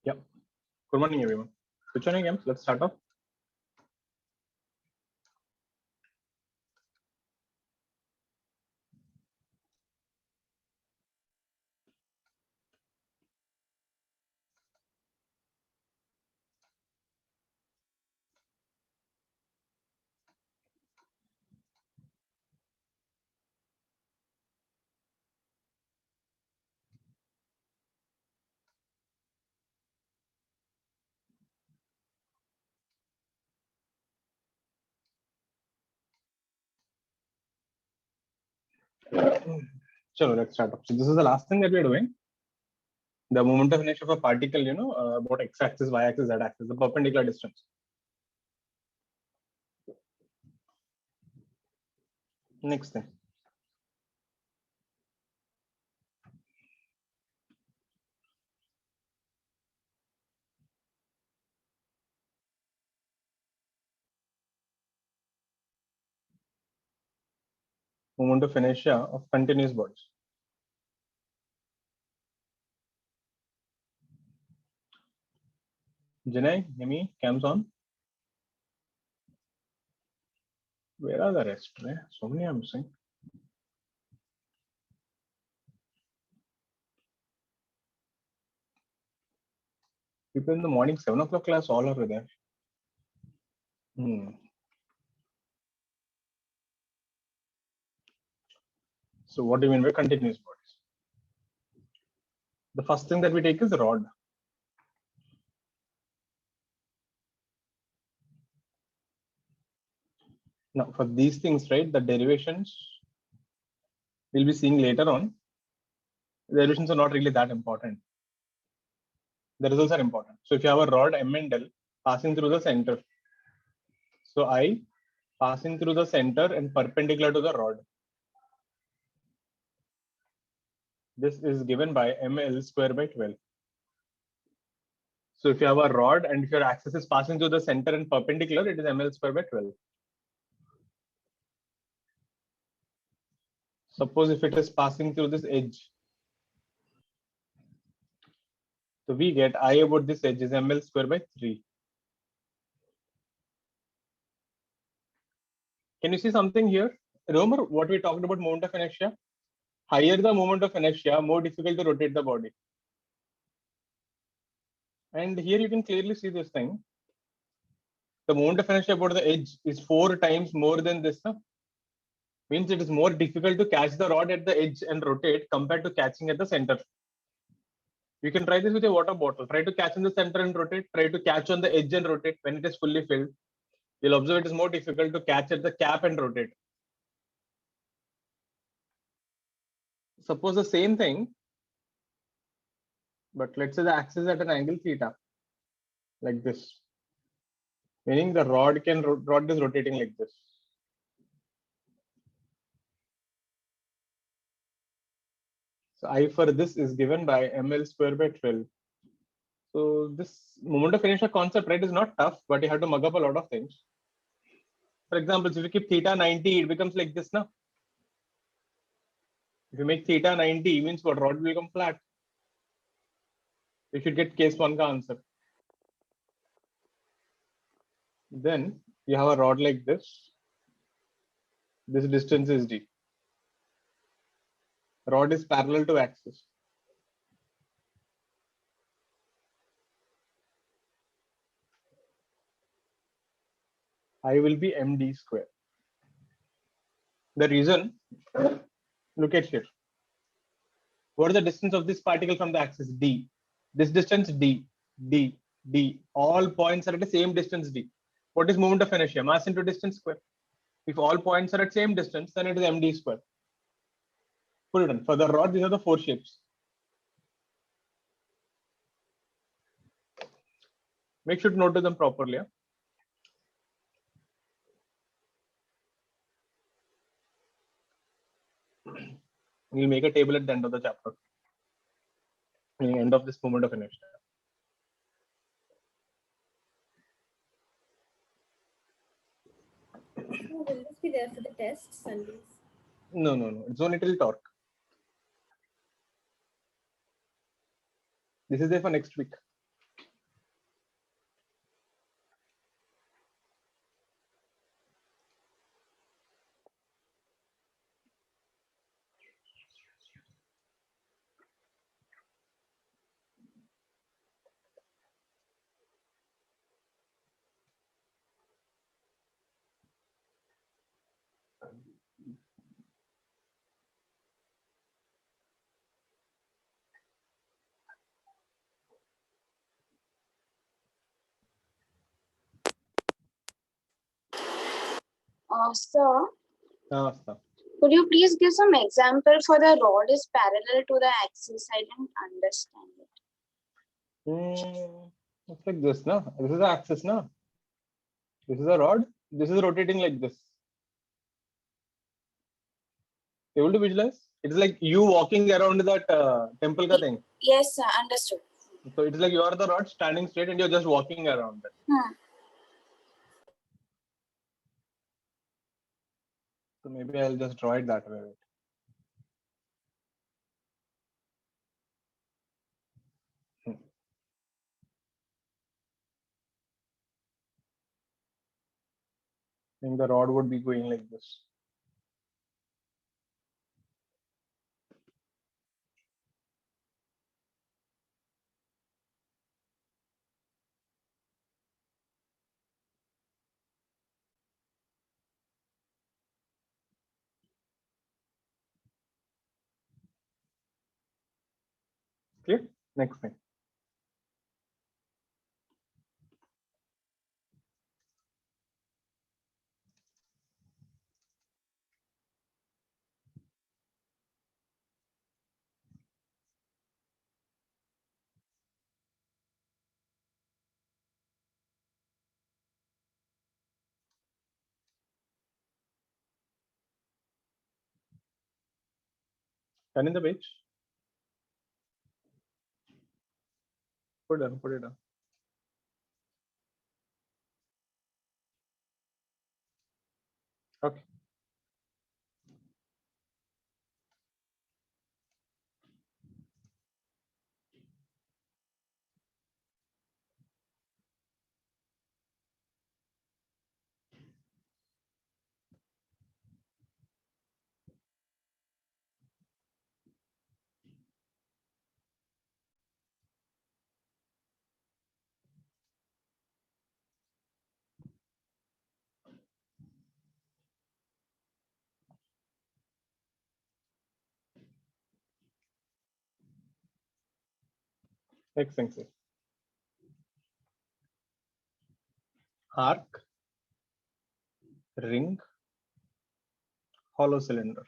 Yeah. Good morning, everyone. Which one again? Let's start off. So let's start off. So this is the last thing that we're doing. The moment of inertia of a particle, about x-axis, y-axis, z-axis, the perpendicular distance. Next thing. Moment of inertia of continuous bodies. Janay, Hemi, cams on. Where are the rest? So many I'm missing. People in the morning 7 o'clock class, all are there. So what do you mean by continuous bodies? The first thing that we take is the rod. Now for these things, right, the derivations we'll be seeing later on. The derivations are not really that important. The results are important. So if you have a rod M and L passing through the center, so I passing through the center and perpendicular to the rod. This is given by ml square by 12. So if you have a rod and if your axis is passing through the center and perpendicular, it is ml square by 12. Suppose if it is passing through this edge, so we get I about this edge is ml square by 3. Can you see something here? Remember what we talked about moment of inertia? Higher the moment of inertia, more difficult to rotate the body. And here you can clearly see this thing. The moment of inertia about the edge is 4 times more than this. Means it is more difficult to catch the rod at the edge and rotate compared to catching at the center. You can try this with a water bottle. Try to catch in the center and rotate. Try to catch on the edge and rotate when it is fully filled. You'll observe it is more difficult to catch at the cap and rotate. Suppose the same thing, but let's say the axis at an angle theta, like this. Meaning the rod is rotating like this. So I for this is given by ml square by 12. So this moment of inertia concept, right, is not tough, but you have to mug up a lot of things. For example, if you keep theta 90, it becomes like this now. If you make theta 90, means what? Rod will become flat. You should get case 1 ka answer. Then you have a rod like this. This distance is d. Rod is parallel to axis. I will be md square. The reason, look at here. What is the distance of this particle from the axis? D. This distance d, d, d. All points are at the same distance d. What is moment of inertia? Mass into distance square. If all points are at same distance, then it is md square. Put it on. For the rod, these are the 4 shapes. Make sure to note them properly. Yeah? We'll make a table at the end of the chapter. End of this moment of inertia. Will this be there for the test Sundays? No. It's only till torque. This is there for next week. Sir, Sir. could you please give some example for the rod is parallel to the axis? I didn't understand it. It's like this, no? This is the axis, no? This is a rod. This is rotating like this. Able to visualize? It's like you walking around that temple ka thing. Yes, sir. Understood. So it's like you are the rod standing straight and you're just walking around it. So maybe I'll just draw it that way. I think the rod would be going like this. Clear? Next thing. Turn in the page. Put it down. Okay. Next thing, sir. Arc, ring, hollow cylinder.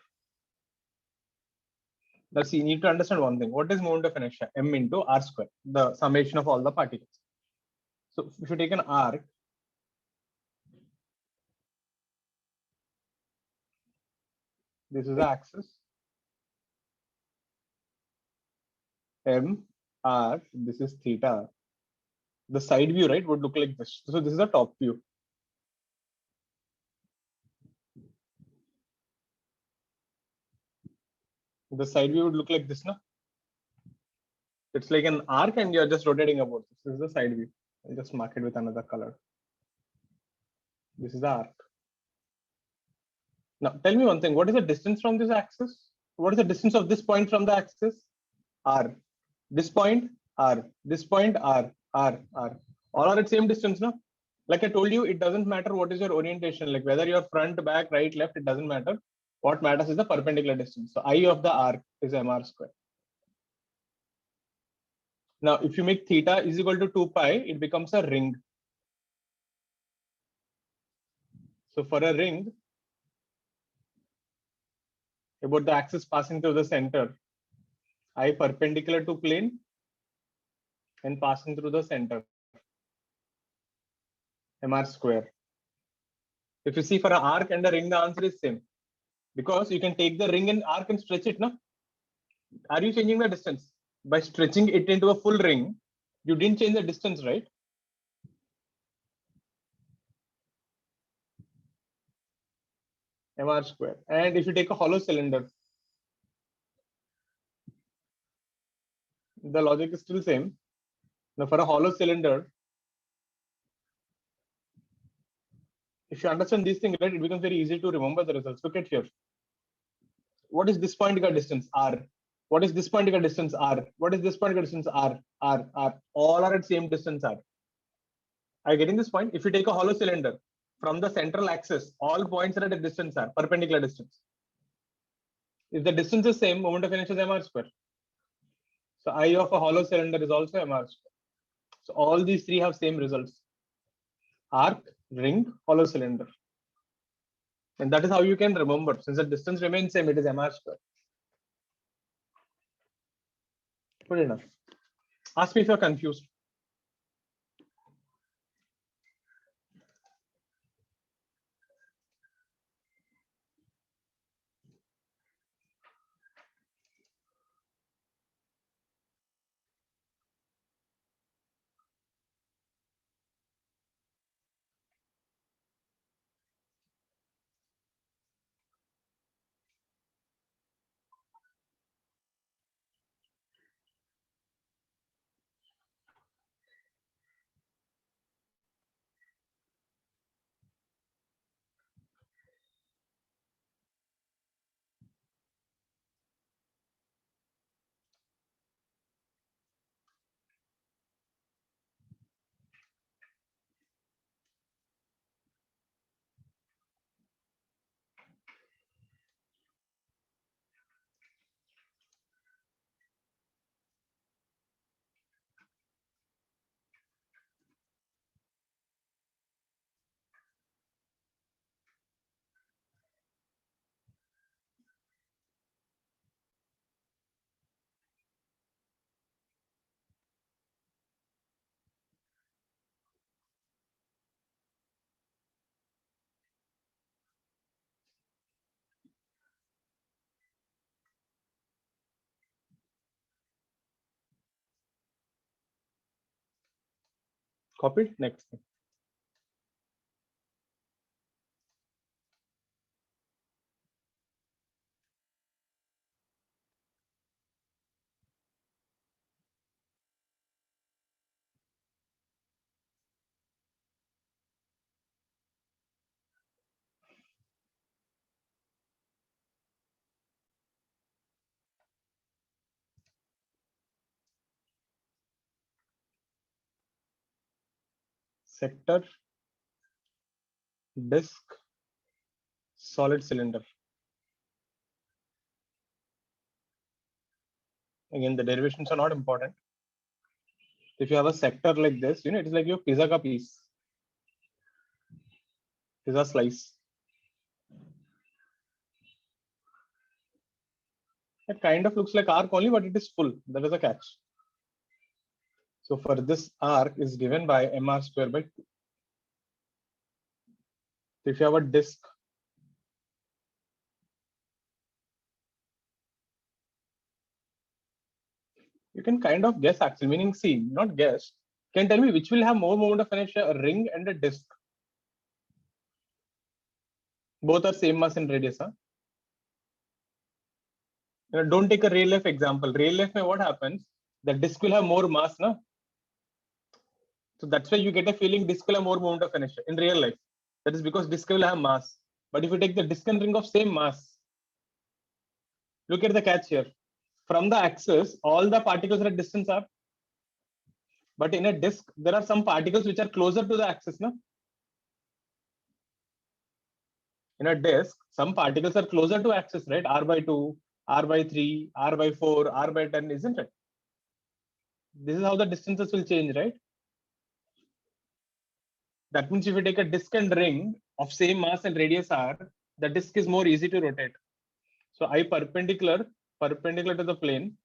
Now see, you need to understand one thing. What is moment of inertia? M into r square, the summation of all the particles. So if you take an arc, this is the axis. M, R, this is theta. The side view, right, would look like this. So this is the top view. The side view would look like this, no? It's like an arc and you're just rotating about. This is the side view. I'll just mark it with another color. This is the arc. Now tell me one thing, what is the distance from this axis? What is the distance of this point from the axis? R. This point, R. This point, R. R. R. All are at same distance, no? Like I told you, it doesn't matter what is your orientation, like whether you're front, back, right, left, it doesn't matter. What matters is the perpendicular distance. So I of the arc is mr square. Now, if you make theta is equal to 2 pi, it becomes a ring. So for a ring, about the axis passing through the center, I perpendicular to plane and passing through the center, mr square. If you see for an arc and a ring, the answer is same. Because you can take the ring and arc and stretch it, no? Are you changing the distance? By stretching it into a full ring, you didn't change the distance, right? mr square. And if you take a hollow cylinder, the logic is still same. Now for a hollow cylinder, if you understand these things, right, it becomes very easy to remember the results. Look at here. What is this point distance? R. What is this point distance? R. What is this point distance? R. R. R. All are at same distance R. Are you getting this point? If you take a hollow cylinder from the central axis, all points are at a distance R, perpendicular distance. If the distance is same, moment of inertia is mr square. So I of a hollow cylinder is also mr square. So all these three have same results. Arc, ring, hollow cylinder. And that is how you can remember. Since the distance remains same, it is mr square. Good enough. Ask me if you're confused. Copied. Next. Sector, disk, solid cylinder. Again, the derivations are not important. If you have a sector like this, it is like your pizza ka piece, pizza slice. It kind of looks like arc only, but it is full. That is a catch. So for this arc is given by mr square by 2. If you have a disk, you can kind of guess actually, meaning see, not guess. Can tell me which will have more moment of inertia, a ring and a disk. Both are same mass and radius. Huh? Don't take a real life example. Real life, what happens? The disk will have more mass, no? So that's why you get a feeling disk will have more moment of inertia in real life. That is because disk will have mass. But if you take the disk and ring of same mass, look at the catch here. From the axis, all the particles are at distance are. But in a disk, there are some particles which are closer to the axis, no? In a disk, some particles are closer to axis, right? R by 2, R by 3, R by 4, R by 10, isn't it? This is how the distances will change, right? That means if you take a disk and ring of same mass and radius r, the disk is more easy to rotate. So I perpendicular to the plane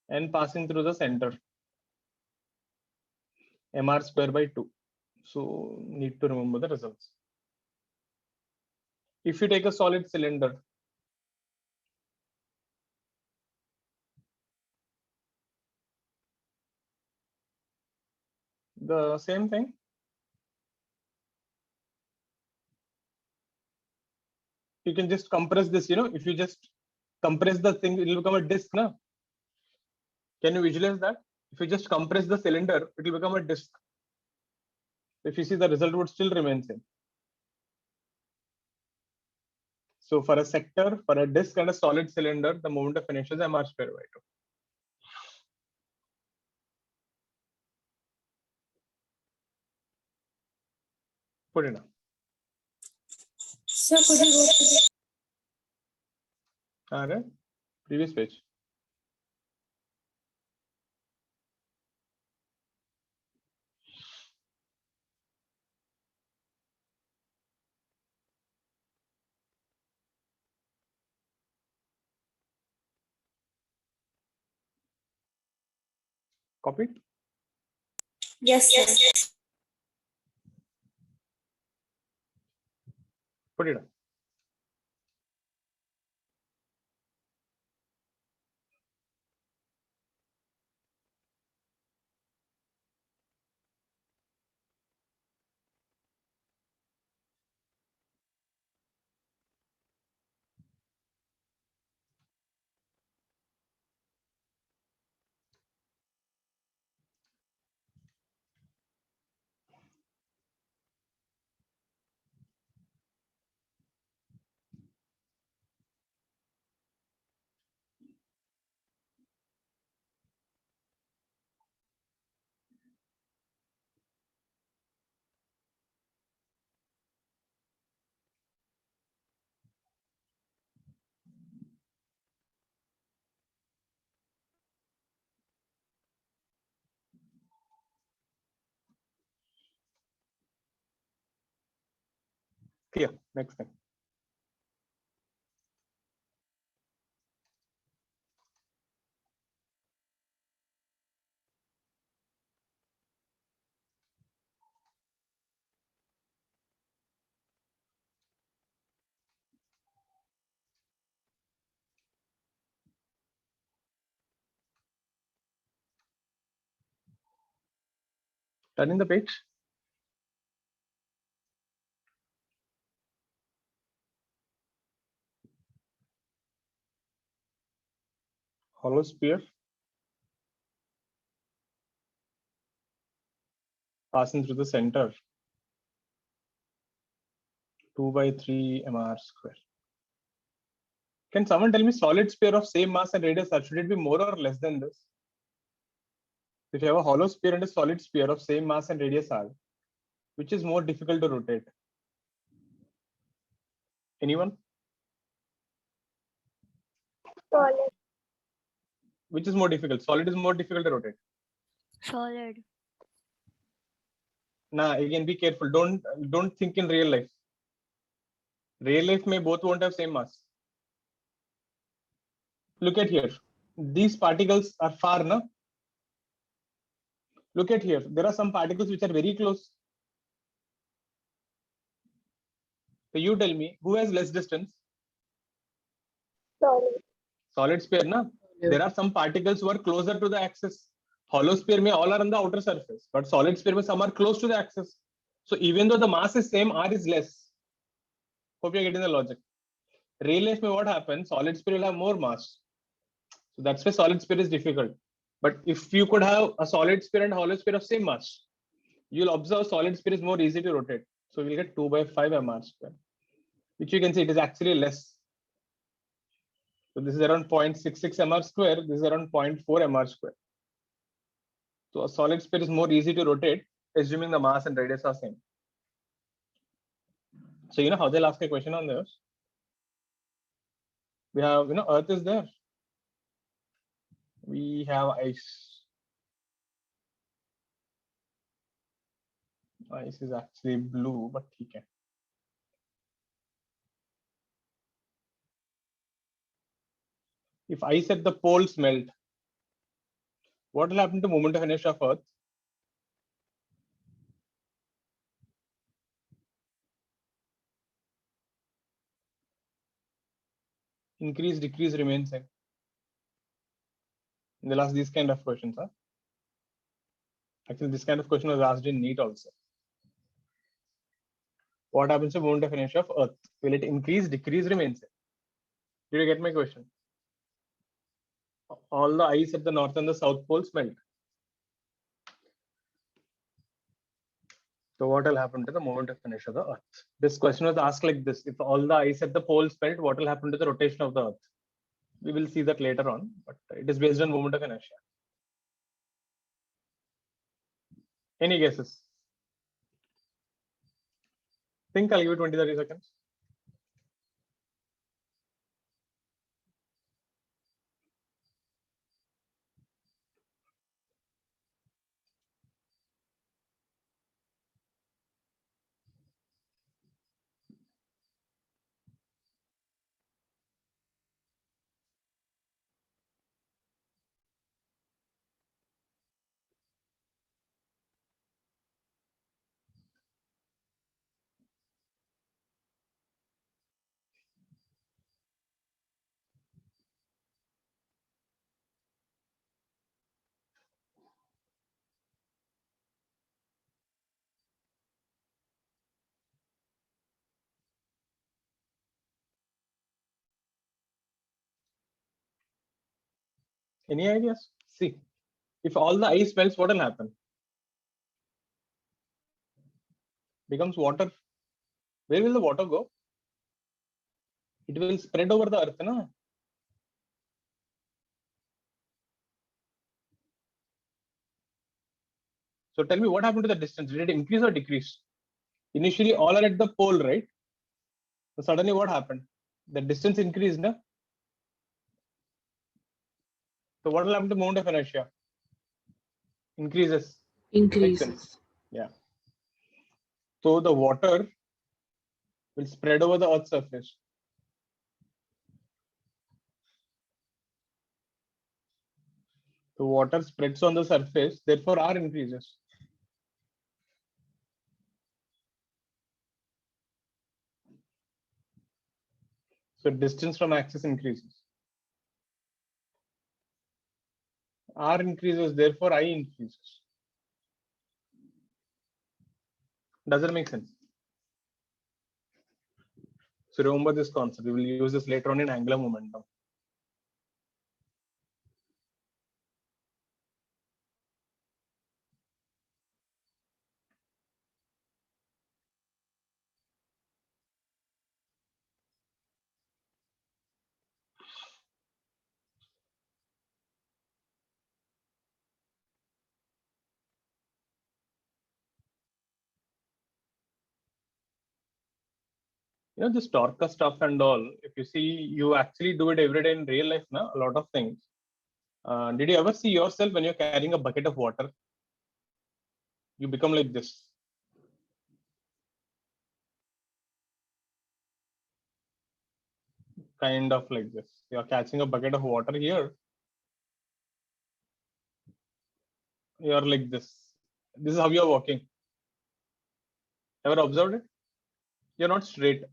and passing through the center. Mr square by 2. So need to remember the results. If you take a solid cylinder, the same thing. You can just compress this, if you just compress the thing, it will become a disk, na? Can you visualize that? If you just compress the cylinder, it will become a disk. If you see, the result would still remain same. So for a sector, for a disk and a solid cylinder, the moment of inertia is mr square by 2. Put it down. Sir, could you go to the Okay. Previous page. Copy. Yes, sir. Put it up. Clear. Next thing. Turning the page. Hollow sphere passing through the center. 2 by 3 mr square. Can someone tell me solid sphere of same mass and radius r, should it be more or less than this? If you have a hollow sphere and a solid sphere of same mass and radius r, which is more difficult to rotate? Anyone? Solid. Which is more difficult? Solid is more difficult to rotate. Solid. Nah, again, be careful. Don't think in real life. Real life may both won't have same mass. Look at here. These particles are far, no? Look at here. There are some particles which are very close. So you tell me, who has less distance? Solid. Solid sphere, no? There are some particles who are closer to the axis. Hollow sphere may all are on the outer surface, but solid sphere may some are close to the axis. So even though the mass is same, r is less. Hope you're getting the logic. Real life may what happens? Solid sphere will have more mass. So that's why solid sphere is difficult. But if you could have a solid sphere and hollow sphere of same mass, you'll observe solid sphere is more easy to rotate. So we'll get 2 by 5 mr square, which you can see it is actually less. So this is around 0.66 mr square. This is around 0.4 mr square. So a solid sphere is more easy to rotate, assuming the mass and radius are same. So you know how they'll ask a question on this. We have, Earth is there. We have ice. Ice is actually blue, but okay. If ice at the poles melt, what will happen to moment of inertia of Earth? Increase, decrease, remain same. They'll ask these kind of questions. Huh? Actually, this kind of question was asked in NEET also. What happens to moment of inertia of Earth? Will it increase, decrease, remain same? Did you get my question? All the ice at the north and the south poles melt. So what will happen to the moment of inertia of the Earth? This question was asked like this: if all the ice at the poles melt, what will happen to the rotation of the Earth? We will see that later on, but it is based on moment of inertia. Any guesses? Think I'll give you 20-30 seconds. Any ideas? See, if all the ice melts, what will happen? Becomes water. Where will the water go? It will spread over the earth, no? So tell me, what happened to the distance? Did it increase or decrease? Initially, all are at the pole, right? So suddenly, what happened? The distance increased, no? So what will happen to moment of inertia? Increases. Makes sense. Increases. Yeah. So the water will spread over the Earth's surface. The water spreads on the surface, therefore R increases. So distance from axis increases. R increases, therefore I increases. Does that make sense? So remember this concept. We will use this later on in angular momentum. You know, this torque stuff and all, if you see, you actually do it every day in real life now, a lot of things. Did you ever see yourself when you're carrying a bucket of water? You become like this. Kind of like this. You're catching a bucket of water here. You're like this. This is how you're walking. Ever observed it? You're not straight.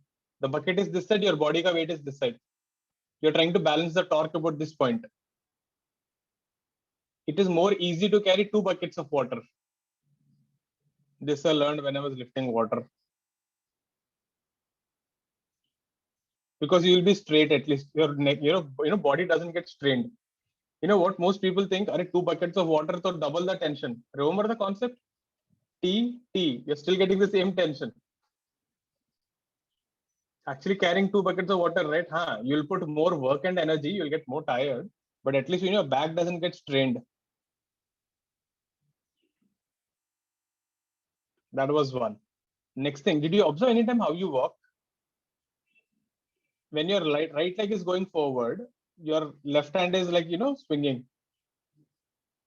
The bucket is this side, your body ka weight is this side. You're trying to balance the torque about this point. It is more easy to carry 2 buckets of water. This I learned when I was lifting water. Because you will be straight, at least your neck, body doesn't get strained. You know what most people think? Are 2 buckets of water, so double the tension. Remember the concept? T. You're still getting the same tension. Actually carrying 2 buckets of water, right? You'll put more work and energy, you'll get more tired, but at least your back doesn't get strained. That was one. Next thing, did you observe anytime how you walk? When your right leg is going forward, your left hand is like, swinging.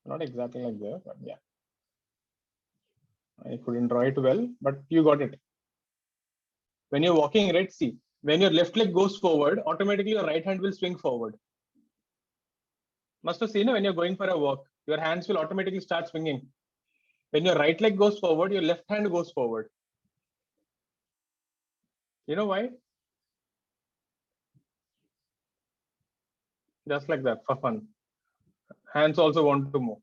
Not exactly like that, but yeah. I couldn't draw it well, but you got it. When you're walking, right, see, when your left leg goes forward, automatically your right hand will swing forward. Must have seen when you're going for a walk, your hands will automatically start swinging. When your right leg goes forward, your left hand goes forward. You know why? Just like that, for fun. Hands also want to move.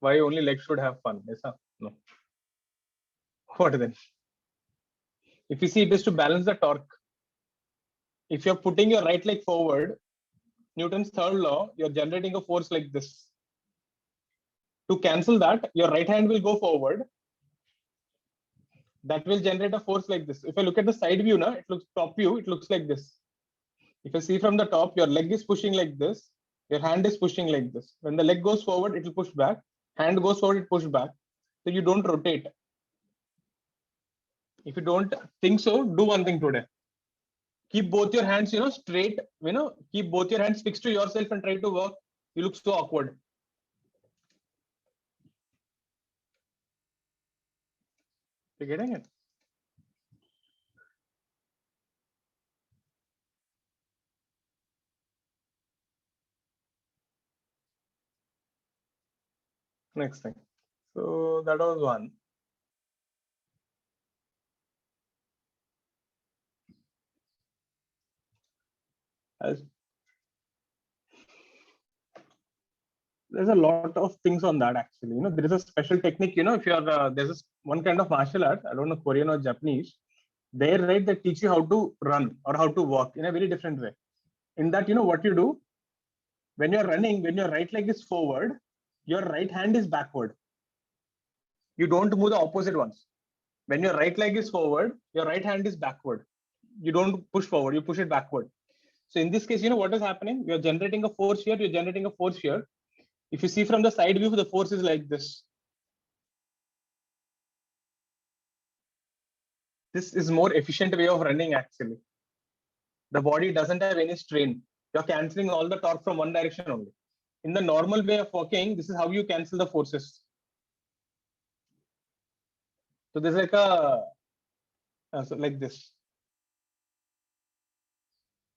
Why only legs should have fun? Yes, huh? No. What then? If you see, it is to balance the torque. If you're putting your right leg forward, Newton's third law, you're generating a force like this. To cancel that, your right hand will go forward. That will generate a force like this. If I look at the side view now, it looks top view, it looks like this. If you see from the top, your leg is pushing like this, your hand is pushing like this. When the leg goes forward, it will push back. Hand goes forward, it push back. So you don't rotate. If you don't think so, do one thing today. Keep both your hands, straight, keep both your hands fixed to yourself and try to work. You look so awkward. You're getting it? Next thing. So that was one. There's a lot of things on that actually. There is a special technique. If you're there's one kind of martial art. I don't know Korean or Japanese. There, right, they teach you how to run or how to walk in a very different way. In that, what you do, When you're running, when your right leg is forward, your right hand is backward. You don't move the opposite ones. When your right leg is forward, your right hand is backward. You don't push forward, you push it backward. So in this case, you know what is happening? You're generating a force here, you're generating a force here. If you see from the side view, the force is like this. This is more efficient way of running actually. The body doesn't have any strain. You're canceling all the torque from one direction only. In the normal way of working, this is how you cancel the forces. So there's like a, so like this.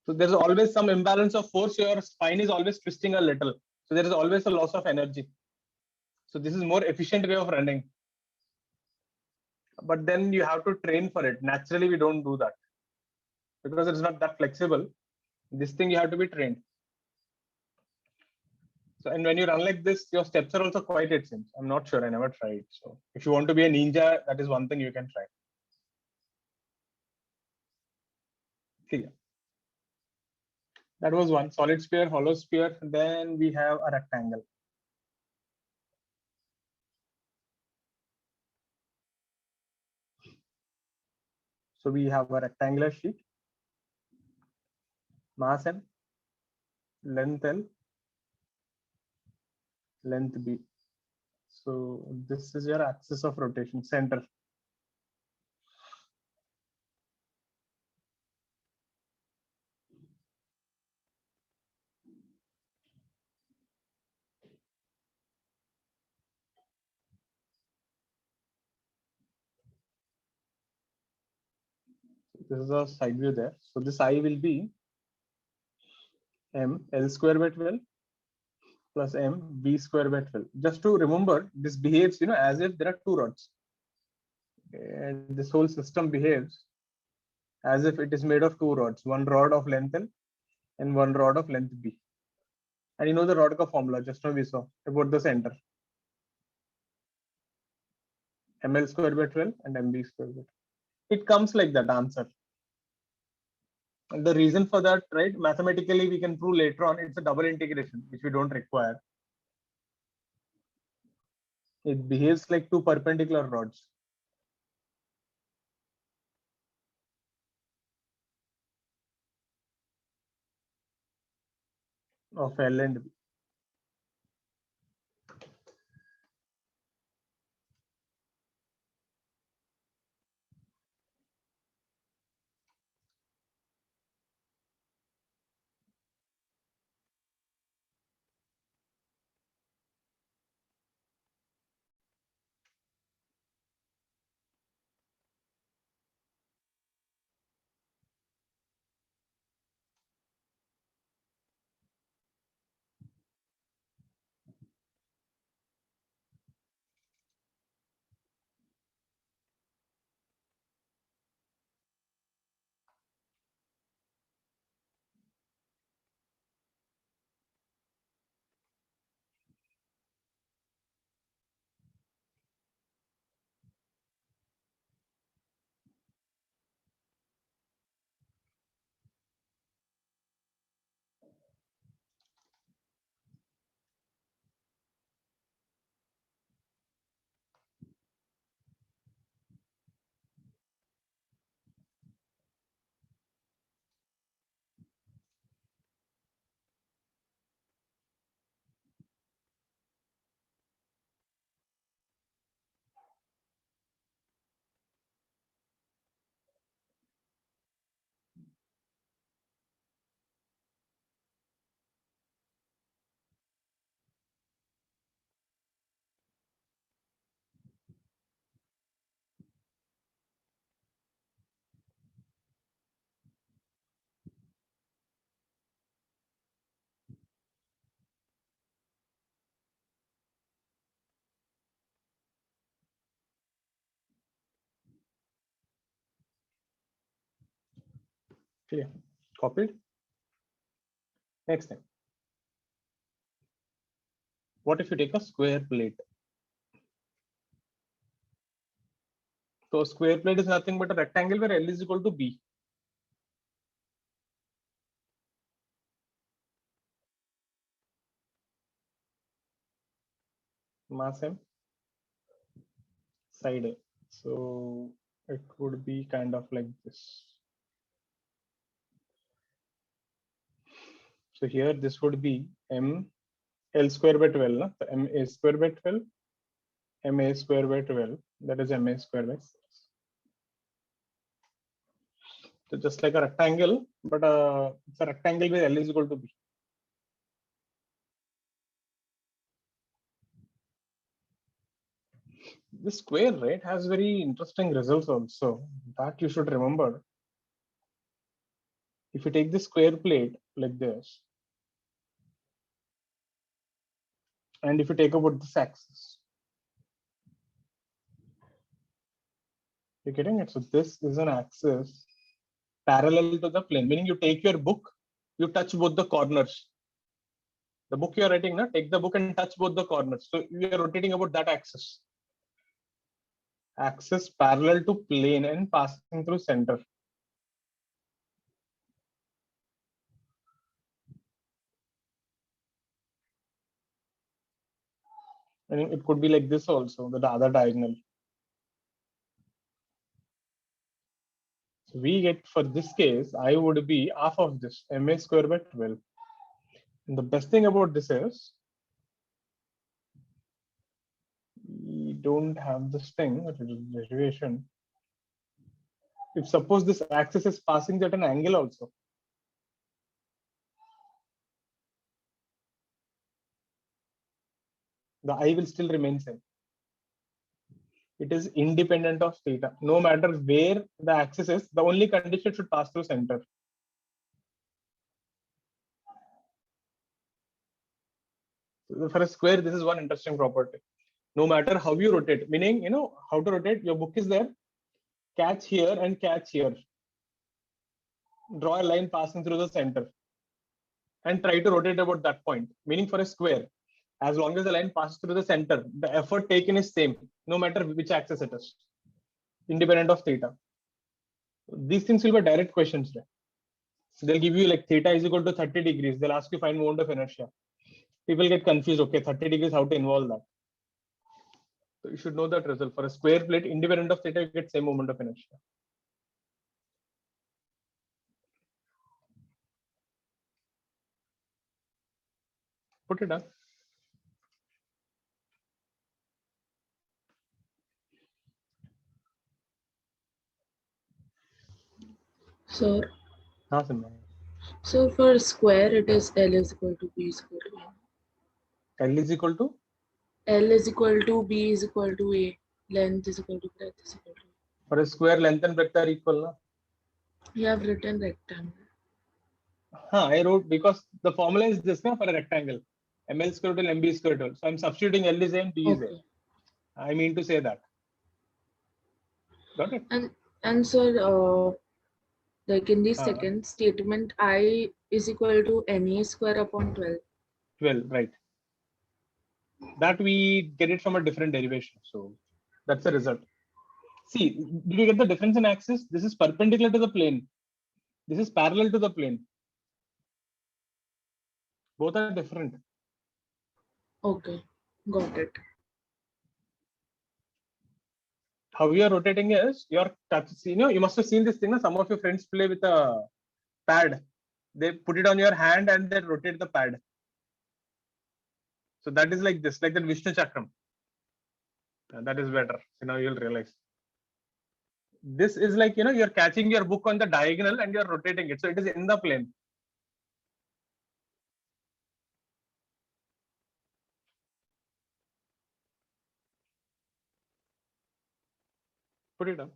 So there's always some imbalance of force. Your spine is always twisting a little. So there is always a loss of energy. So this is more efficient way of running. But then you have to train for it. Naturally, we don't do that because it's not that flexible. This thing you have to be trained. So, and when you run like this, your steps are also quite, it seems. I'm not sure. I never tried. So if you want to be a ninja, that is one thing you can try. Clear. That was one solid sphere, hollow sphere. Then we have a rectangle. So we have a rectangular sheet, mass M, length L, length B. So this is your axis of rotation, center. This is a side view there. So this I will be M L square by 12 plus M B square by 12. Just to remember, this behaves, as if there are two rods. And this whole system behaves as if it is made of two rods, one rod of length L and one rod of length B. And you know the Rodka formula, just now we saw about the center. ML square by 12 and MB square by 12. It comes like that answer. And the reason for that, right? Mathematically, we can prove later on. It's a double integration, which we don't require. It behaves like two perpendicular rods. Of L and B. Clear. Copied. Next thing. What if you take a square plate? So a square plate is nothing but a rectangle where L is equal to B. mass M, side A. So it would be kind of like this. So here this would be M L square by 12, no? So M A square by 12, M A square by 12, that is M A square by 6. So just like a rectangle, but it's a rectangle where L is equal to B. This square, right, has very interesting results also that you should remember. If you take the square plate like this, and if you take about this axis, you're getting it. So this is an axis parallel to the plane, meaning you take your book, you touch both the corners. The book you're writing, na, take the book and touch both the corners. So you are rotating about that axis. Axis parallel to plane and passing through center. And it could be like this also, the other diagonal. So we get, for this case, I would be half of this, MA square by 12. And the best thing about this is, we don't have this thing, derivation. If suppose this axis is passing at an angle also, the I will still remain same. It is independent of theta. No matter where the axis is, the only condition should pass through center. For a square, this is one interesting property. No matter how you rotate, meaning, you know, how to rotate, your book is there, catch here and catch here. Draw a line passing through the center and try to rotate about that point. Meaning for a square, as long as the line passes through the center, the effort taken is same, no matter which axis it is, independent of theta. These things will be direct questions. Right? So they'll give you like theta is equal to 30 degrees. They'll ask you find moment of inertia. People get confused. Okay, 30 degrees, how to involve that? So you should know that result. For a square plate, independent of theta, you get same moment of inertia. Put it up. Sir, हाँ Simran. so for square, it is L is equal to B is equal to A. L is equal to? L is equal to B is equal to A. Length is equal to breadth is equal to A. For a square, length and breadth are equal. Na? You have written rectangle. I wrote because the formula is this na, for a rectangle. ML square root MB square root. So I'm substituting L is A and B is A. Okay. I mean to say that. Got it? And sir, like in the Huh. second statement, I is equal to MA square upon 12. 12, right. That we get it from a different derivation. So that's the result. See, did you get the difference in axis? This is perpendicular to the plane. This is parallel to the plane. Both are different. Okay, got it. How you are rotating is your touch. You know, you must have seen this thing. Some of your friends play with a pad. They put it on your hand and they rotate the pad. So that is like this, like the Vishnu Chakram. That is better. So now you'll realize. This is like, you know, you're catching your book on the diagonal and you're rotating it. So it is in the plane. Put it up.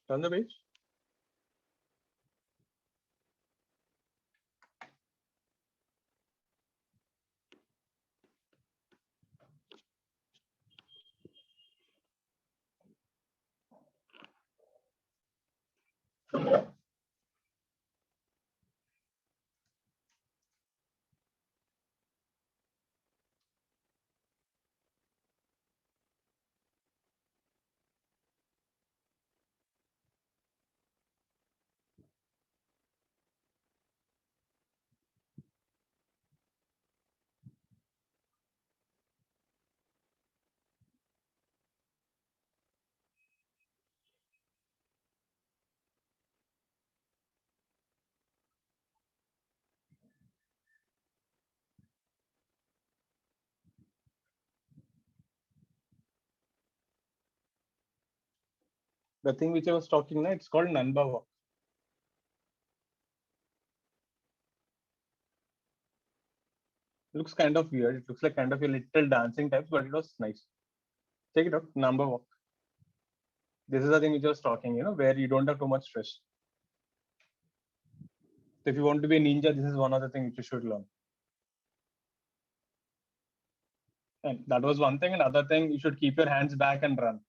Turn the page. The thing which I was talking now, it's called Nanbava. Looks kind of weird. It looks like kind of a little dancing types, but it was nice. Check it out, number walk. This is the thing which I was talking, where you don't have too much stress. So if you want to be a ninja, this is one of the things which you should learn. And that was one thing. Another thing, you should keep your hands back and run.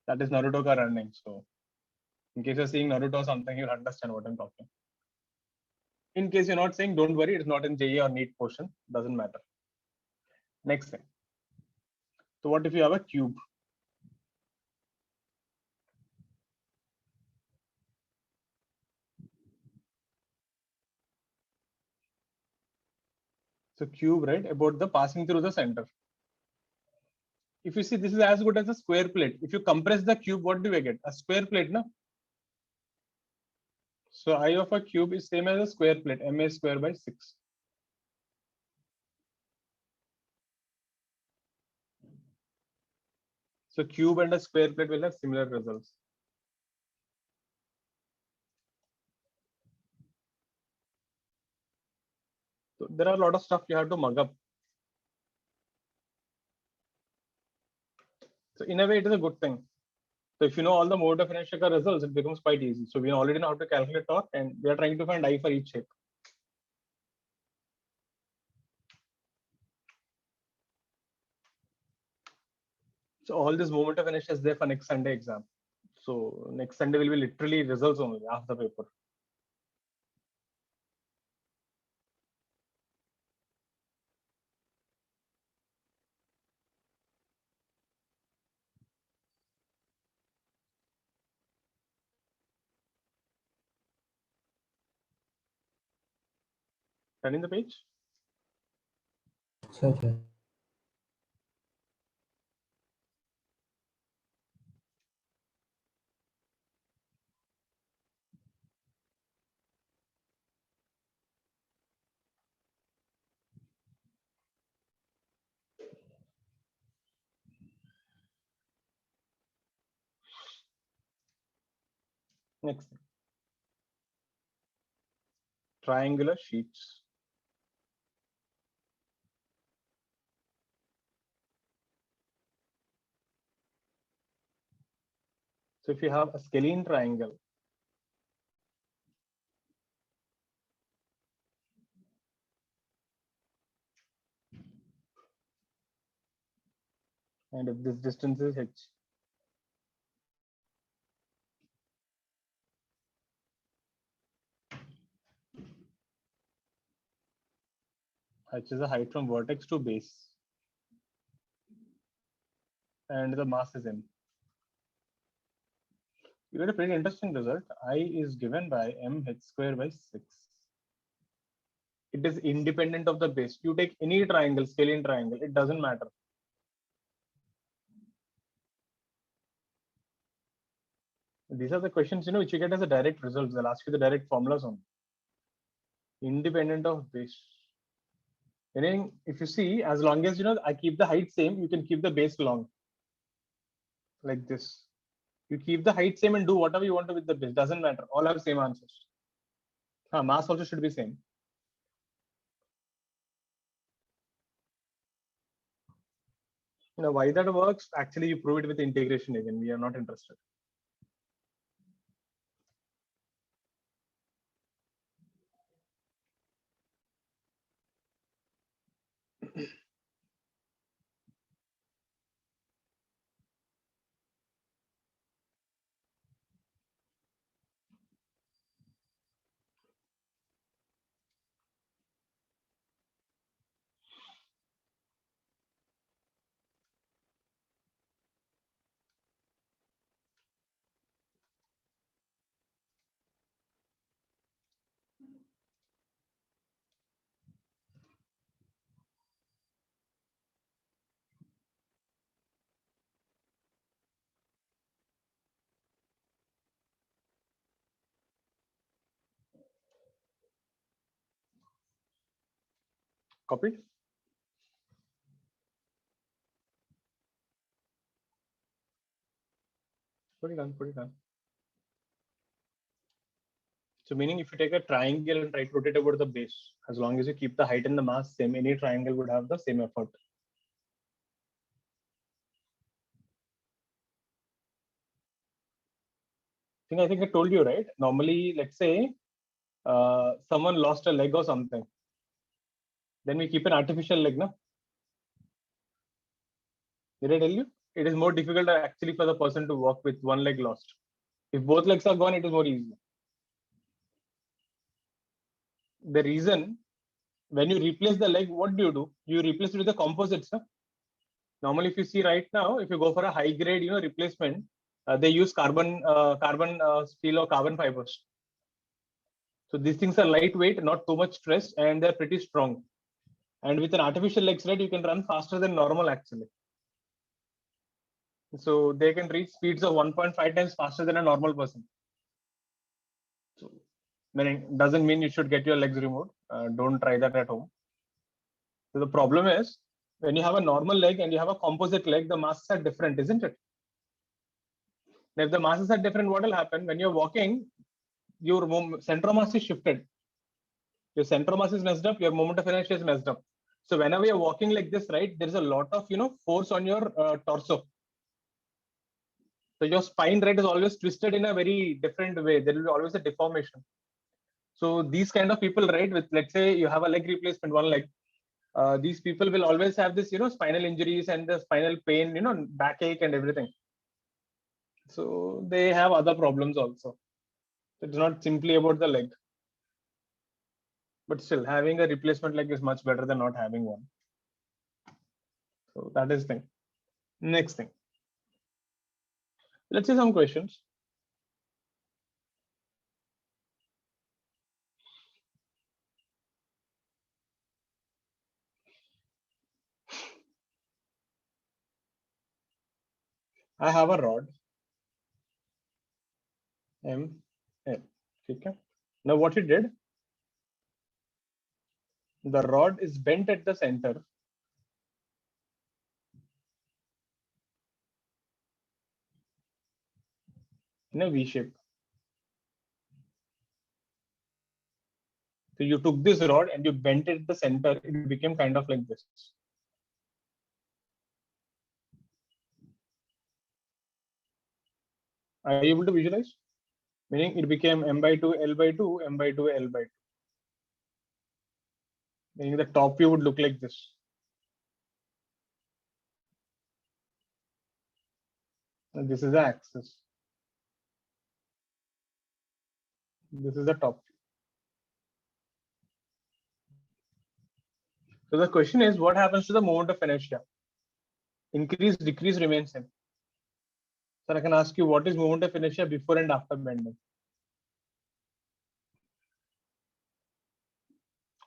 That is Naruto ka running. So in case you're seeing Naruto or something, you'll understand what I'm talking. In case you're not saying, don't worry, it's not in JEE or NEET portion. Doesn't matter. Next thing. So what if you have a cube? So cube, right? About the passing through the center. If you see, this is as good as a square plate. If you compress the cube, what do we get? A square plate, no? So I of a cube is same as a square plate, ma square by 6. So cube and a square plate will have similar results. So there are a lot of stuff you have to mug up. So in a way, it is a good thing. So if you know all the mode of inertia results, it becomes quite easy. So we already know how to calculate torque, and we are trying to find I for each shape. So all this moment of inertia is there for next Sunday exam. So next Sunday will be literally results only after the paper. Turning the page. Sir. Next thing. Triangular sheets. So if you have a scalene triangle, and if this distance is h, h is the height from vertex to base, and the mass is m. You get a pretty interesting result. I is given by mh square by 6. It is independent of the base. You take any triangle, scalene triangle, it doesn't matter. These are the questions which you get as a direct results. They'll ask you the direct formulas on. Independent of base. Meaning, if you see, as long as I keep the height same, you can keep the base long. Like this. You keep the height same and do whatever you want with the base. Doesn't matter. All have same answers. Mass also should be same. Why that works? Actually, you prove it with integration again. We are not interested. Copied? Put it on, put it on. So meaning if you take a triangle and try to rotate over the base, as long as you keep the height and the mass same, any triangle would have the same effort. I think I told you, right? Normally, let's say someone lost a leg or something. Then we keep an artificial leg, no? Did I tell you? It is more difficult actually for the person to walk with one leg lost. If both legs are gone, it is more easy. The reason, when you replace the leg, what do? You replace it with the composites. Huh? Normally, if you see right now, if you go for a high grade, replacement, they use carbon steel or carbon fibers. So these things are lightweight, not too much stress, and they're pretty strong. And with an artificial leg thread, you can run faster than normal actually. So they can reach speeds of 1.5 times faster than a normal person. So meaning doesn't mean you should get your legs removed. Don't try that at home. So the problem is when you have a normal leg and you have a composite leg, the masses are different, isn't it? And if the masses are different, what will happen when you're walking? Your center of mass is shifted. Your center of mass is messed up. Your moment of inertia is messed up. So whenever you're walking like this, right, there is a lot of force on your torso. So your spine, right, is always twisted in a very different way. There will be always a deformation. So these kind of people, right, with let's say you have a leg replacement, one leg, these people will always have this, spinal injuries and the spinal pain, backache and everything. So they have other problems also. It's not simply about the leg. But still, having a replacement leg is much better than not having one. So that is thing. Next thing. Let's see some questions. I have a rod M L. Okay. Now what it did? The rod is bent at the center. In a V shape. So you took this rod and you bent it at the center. It became kind of like this. Are you able to visualize? Meaning it became M by 2, L by 2, M by 2, L by 2. Meaning the top view would look like this. And this is the axis. This is the top view. So the question is, what happens to the moment of inertia? Increase, decrease, remains same. So I can ask you, what is moment of inertia before and after bending?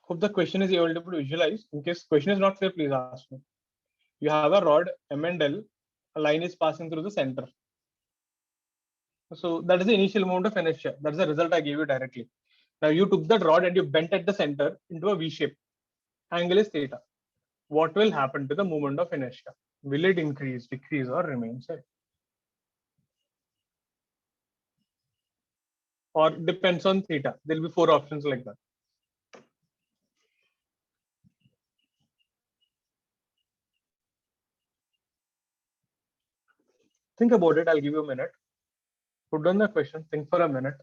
Hope the question is able to visualize. In case question is not clear, please ask me. You have a rod M and L, a line is passing through the center. So that is the initial moment of inertia. That's the result I gave you directly. Now you took that rod and you bent at the center into a V shape. Angle is theta. What will happen to the moment of inertia? Will it increase, decrease, or remain same? Or depends on theta. There will be 4 options like that. Think about it. I'll give you a minute. Put down the question. Think for a minute.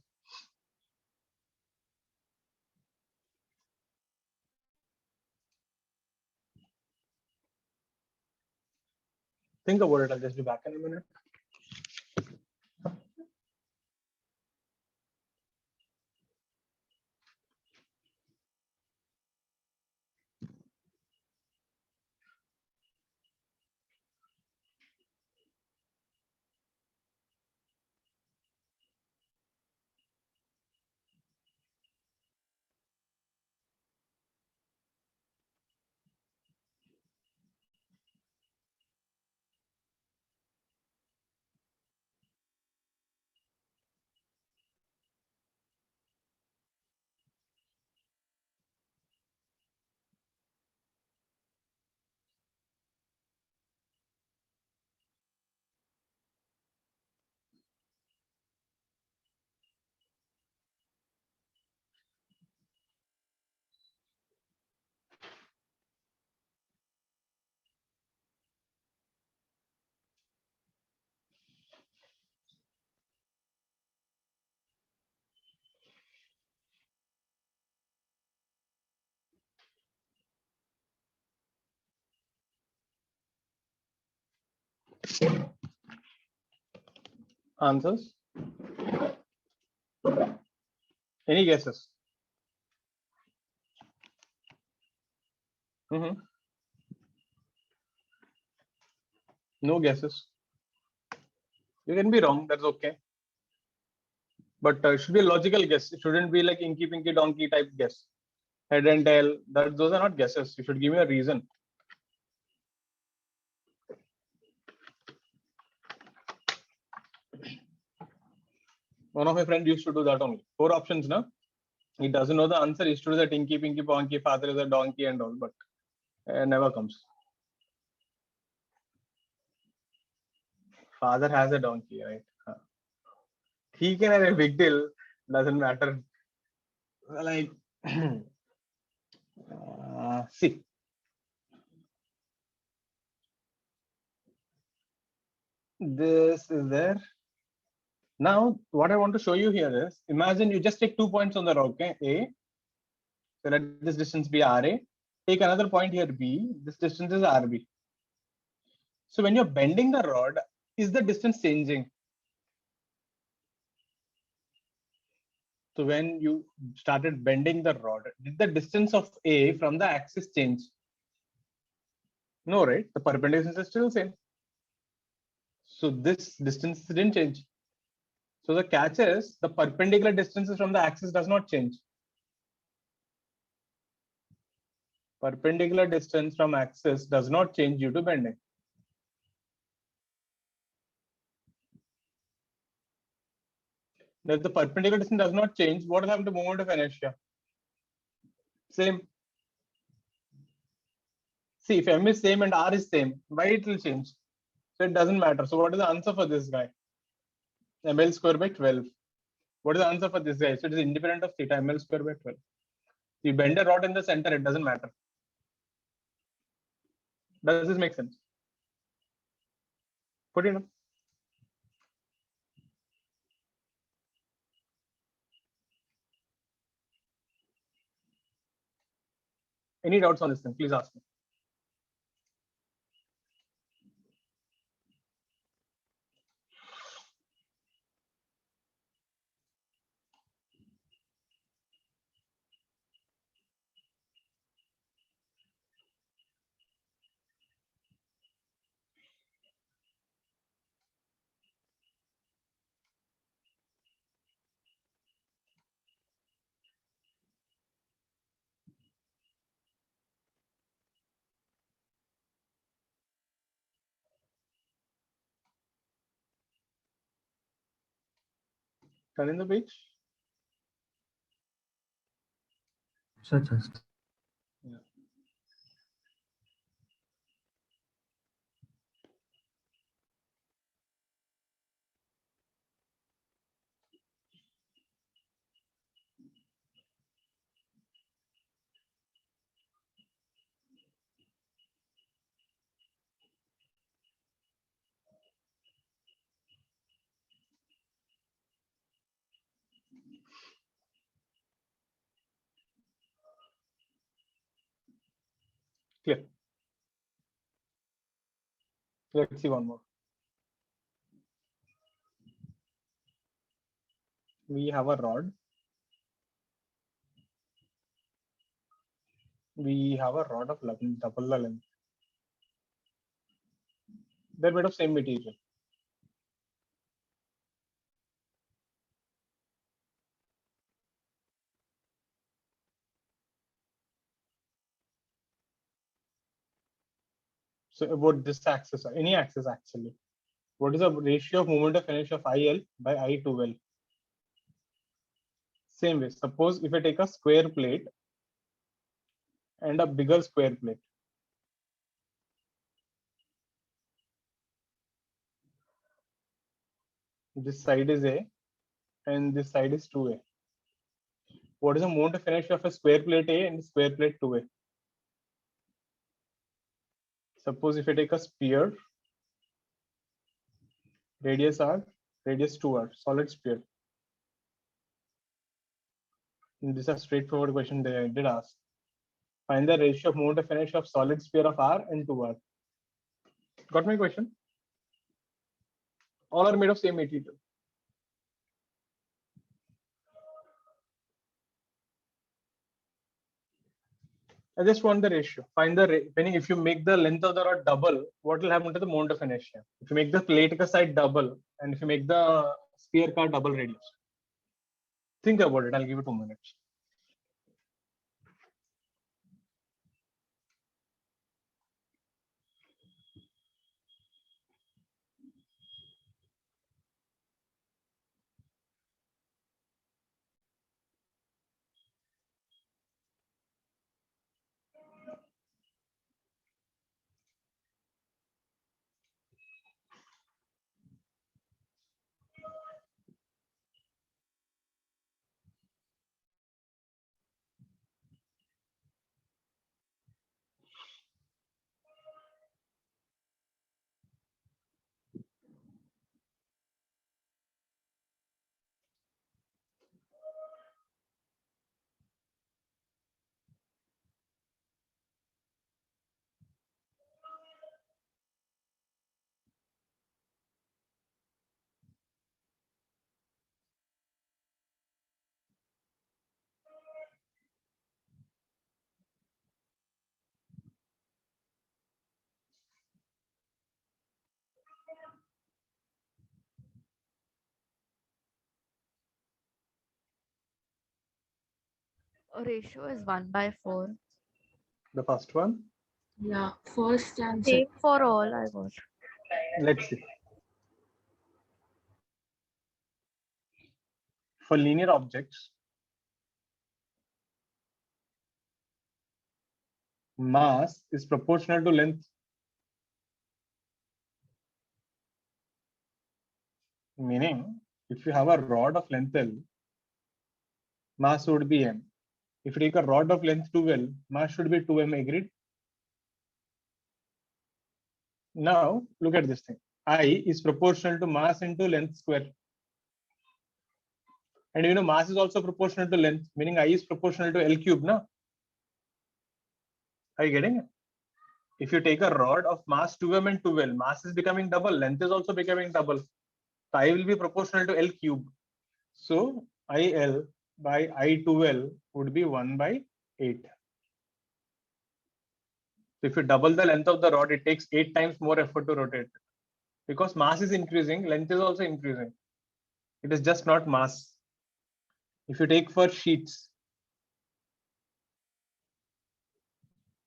Think about it. I'll just be back in a minute. Answers? Any guesses? No guesses. You can be wrong. That's okay. But it should be a logical guess. It shouldn't be like inky pinky donkey type guess. Head and tail. Those are not guesses. You should give me a reason. One of my friends used to do that only. 4 options, no? He doesn't know the answer. He used to do that inky pinky ponky, father is a donkey and all, but never comes. Father has a donkey, right? He can have a big deal. Doesn't matter. Like, see. This is there. Now, what I want to show you here is, imagine you just take 2 points on the road, okay? A. So let this distance be RA. Take another point here, B. This distance is RB. So when you're bending the rod, is the distance changing? So when you started bending the rod, did the distance of A from the axis change? No, right? The perpendicular distance is still the same. So this distance didn't change. So the catch is the perpendicular distances from the axis does not change. Perpendicular distance from axis does not change due to bending. If the perpendicular distance does not change, what will happen to moment of inertia? Same. See, if M is same and R is same, why it will change? So it doesn't matter. So what is the answer for this guy? ML square by 12. What is the answer for this guy? So it is independent of theta, ML square by 12. You bend a rod in the center, it doesn't matter. Does this make sense? Put it up. Any doubts on this thing? Please ask me. Turn in the page. Just. Yeah. Clear. Let's see one more. We have a rod. We have a rod of double the length. They're made of same material. So about this axis, or any axis actually, what is the ratio of moment of inertia of IL by I2L? Same way, suppose if I take a square plate and a bigger square plate. This side is A and this side is 2A. What is the moment of inertia of a square plate A and square plate 2A? Suppose if I take a sphere, radius R, radius 2R, solid sphere. And this is a straightforward question they did ask. Find the ratio of moment of inertia of solid sphere of R and 2R. Got my question? All are made of same material. I just want the ratio. Find the meaning if you make the length of the rod double, what will happen to the moment of inertia? If you make the plate ka side double, and if you make the sphere ka double radius. Think about it. I'll give you 2 minutes. A ratio is 1/4. The first one. Yeah, first and Same second. for all, I got. Let's see. For linear objects, mass is proportional to length. Meaning, if you have a rod of length L, mass would be m. If you take a rod of length 2L, mass should be 2m. Agreed? Now, look at this thing. I is proportional to mass into length square. And you know, mass is also proportional to length, meaning I is proportional to L cube. Na? Are you getting it? If you take a rod of mass 2m and 2L, mass is becoming double, length is also becoming double. So I will be proportional to L cube. So IL by I2L would be 1/8. So if you double the length of the rod, it takes 8 times more effort to rotate. Because mass is increasing, length is also increasing. It is just not mass. If you take for sheets,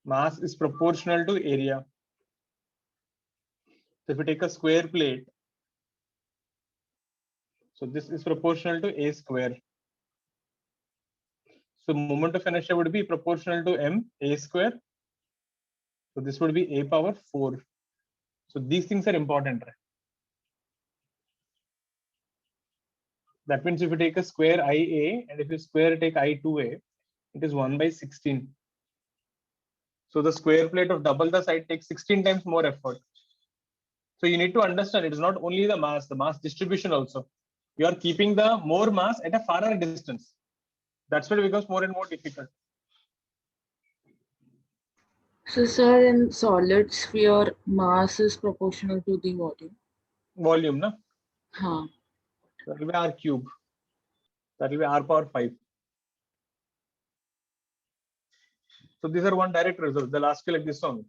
mass is proportional to area. So if you take a square plate, so this is proportional to A square. So moment of inertia would be proportional to m A square. So this would be A power 4. So these things are important. Right? That means if you take a square IA and if you square take I2A, it is 1/16. So the square plate of double the side takes 16 times more effort. So you need to understand it is not only the mass distribution also. You are keeping the more mass at a farther distance. That's why it becomes more and more difficult. So, sir, in solid sphere, mass is proportional to the volume. Volume, na? Huh. That will be R cube. That will be R power 5. So these are one direct result. They'll ask you like this only.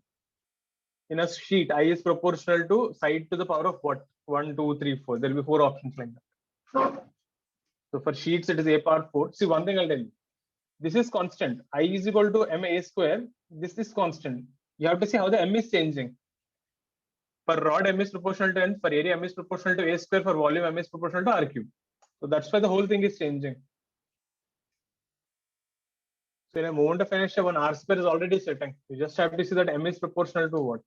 In a sheet, I is proportional to side to the power of what? 1, 2, 3, 4. There will be 4 options like that. So for sheets, it is A power 4. See, one thing I'll tell you. This is constant. I is equal to m A square. This is constant. You have to see how the m is changing. For rod, m is proportional to n. For area, m is proportional to A square. For volume, m is proportional to R cube. So that's why the whole thing is changing. So in a moment of inertia, one R square is already setting. You just have to see that m is proportional to what?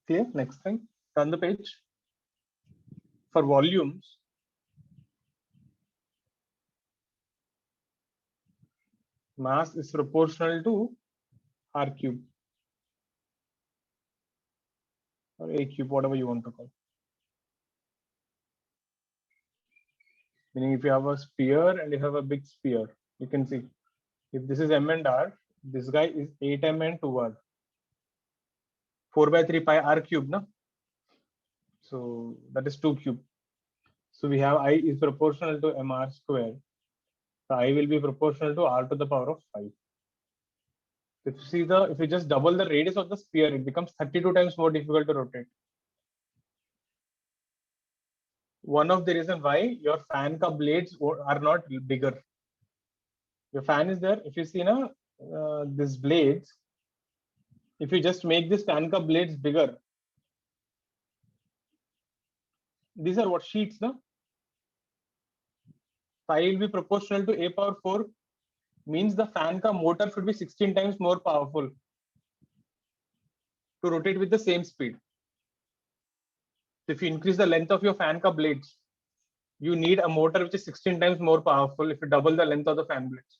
Clear? Next thing, turn the page. For volumes, mass is proportional to R cube or A cube, whatever you want to call. Meaning if you have a sphere and you have a big sphere, you can see if this is m and r, this guy is 8m and 2r. 4/3 pi r cube, no? So that is 2 cube. So we have I is proportional to mr square. So I will be proportional to r to the power of 5. If you see if you just double the radius of the sphere, it becomes 32 times more difficult to rotate. One of the reason why your fan ka blades are not bigger. Your fan is there. If you see now these blades, if you just make this fan ka blades bigger, these are what sheets, no? Phi will be proportional to a power 4, means the fan ka motor should be 16 times more powerful to rotate with the same speed. If you increase the length of your fan ka blades, you need a motor which is 16 times more powerful if you double the length of the fan blades.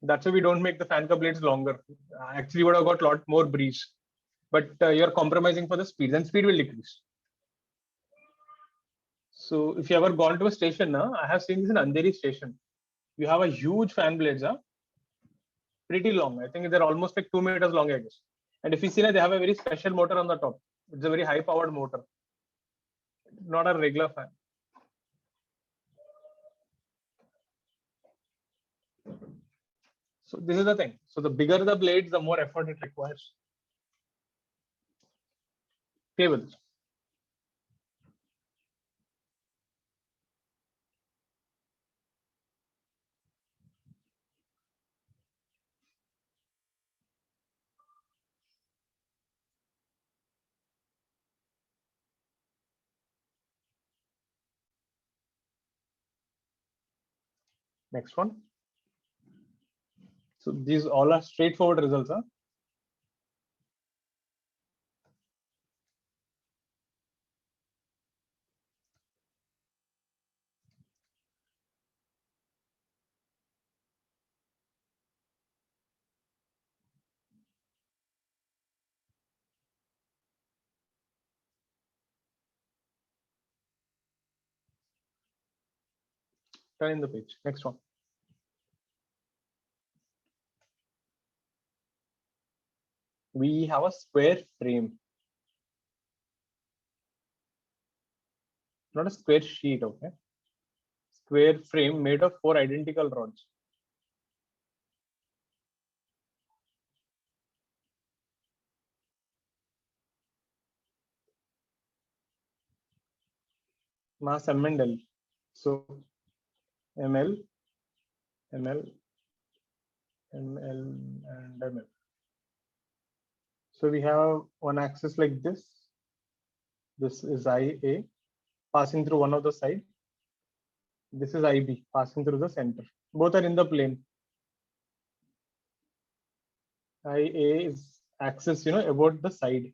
That's why we don't make the fan ka blades longer. Actually, would have got a lot more breeze, but you're compromising for the speed, then speed will decrease. So if you ever gone to a station, I have seen this in Andheri station. You have a huge fan blades, pretty long. I think they're almost like 2 meters long, I guess. And if you see, they have a very special motor on the top. It's a very high powered motor, not a regular fan. So this is the thing. So the bigger the blades, the more effort it requires. Okay with this? Next one. So these all are straightforward results. Turn in the page. Next one. We have a square frame, not a square sheet. Okay. Square frame made of 4 identical rods. Mass m and l. So ml, ml, ml, and ml. So we have one axis like this. This is IA passing through one of the side. This is IB passing through the center. Both are in the plane. IA is axis, about the side.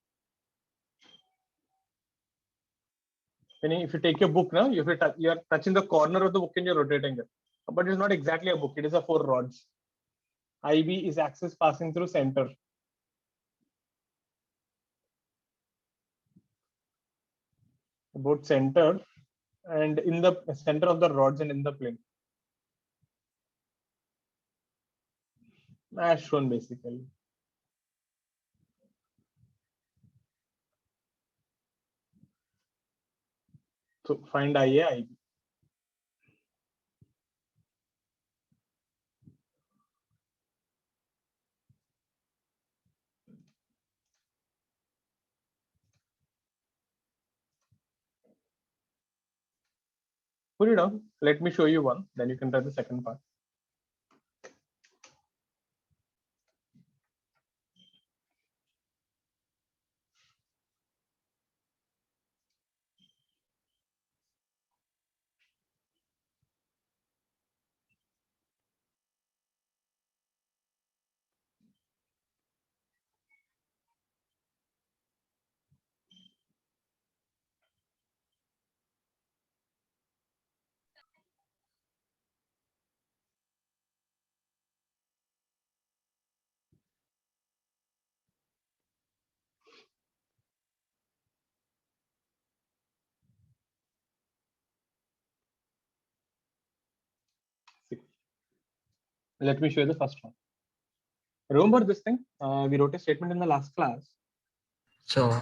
Meaning, if you take your book now, you are touching the corner of the book and you're rotating it. But it's not exactly a book. It is a 4 rods. IB is axis passing through center. About center and in the center of the rods and in the plane. As shown basically. So find IA, IB. Put it down. Let me show you one. Then you can try the second part. Let me show you the first one. Remember this thing? We wrote a statement in the last class. So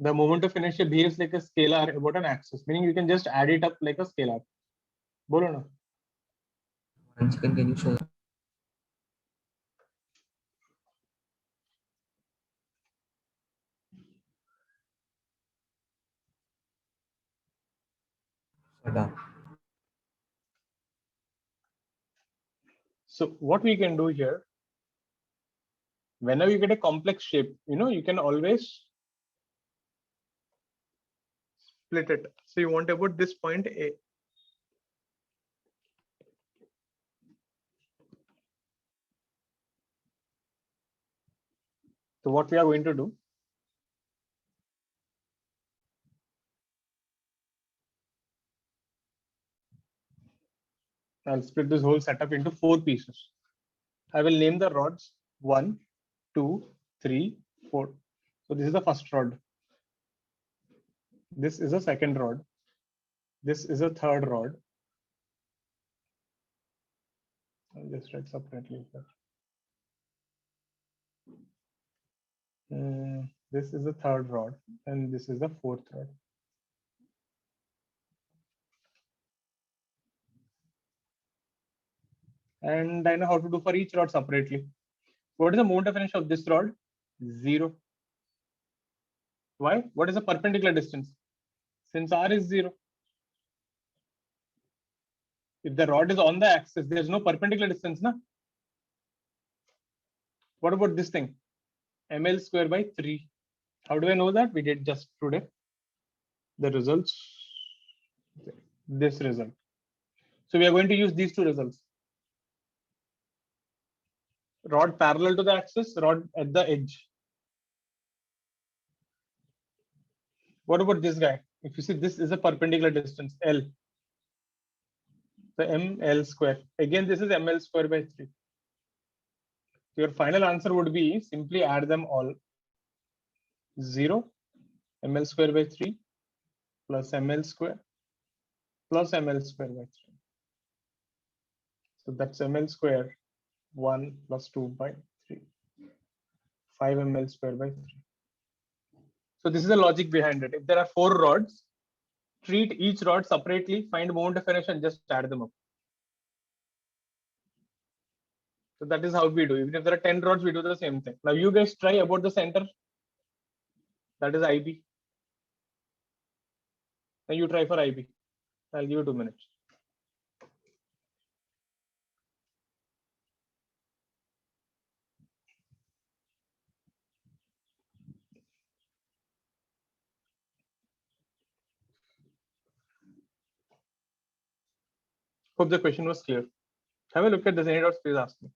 The moment of inertia behaves like a scalar about an axis, meaning you can just add it up like a scalar. Bolo na. 1 second, can you show that? So done. So what we can do here, whenever you get a complex shape, you can always split it. So you want about this point A. So what we are going to do, I'll split this whole setup into 4 pieces. I will name the rods 1, 2, 3, 4. So this is the first rod. This is a second rod. This is a third rod. I'll just write separately here. This is the third rod, and this is the fourth rod. And I know how to do for each rod separately. What is the moment of inertia of this rod? 0. Why? What is the perpendicular distance? Since r is 0. If the rod is on the axis, there's no perpendicular distance, na? What about this thing? ml square by 3. How do I know that? We did just today. The results, this result. So we are going to use these two results. Rod parallel to the axis, rod at the edge. What about this guy? If you see, this is a perpendicular distance, L. The ml square. Again, this is ml square by 3. Your final answer would be simply add them all. 0 ml square by 3 plus ml square plus ml square by 3. So that's ml square 1 plus 2 by 3. 5 ml square by 3. So this is the logic behind it. If there are 4 rods, treat each rod separately, find moment of inertia and just add them up. So that is how we do. Even if there are 10 rods, we do the same thing. Now you guys try about the center. That is IB. Now you try for IB. I'll give you 2 minutes. Hope the question was clear. Have a look at this. Any doubts, please ask me.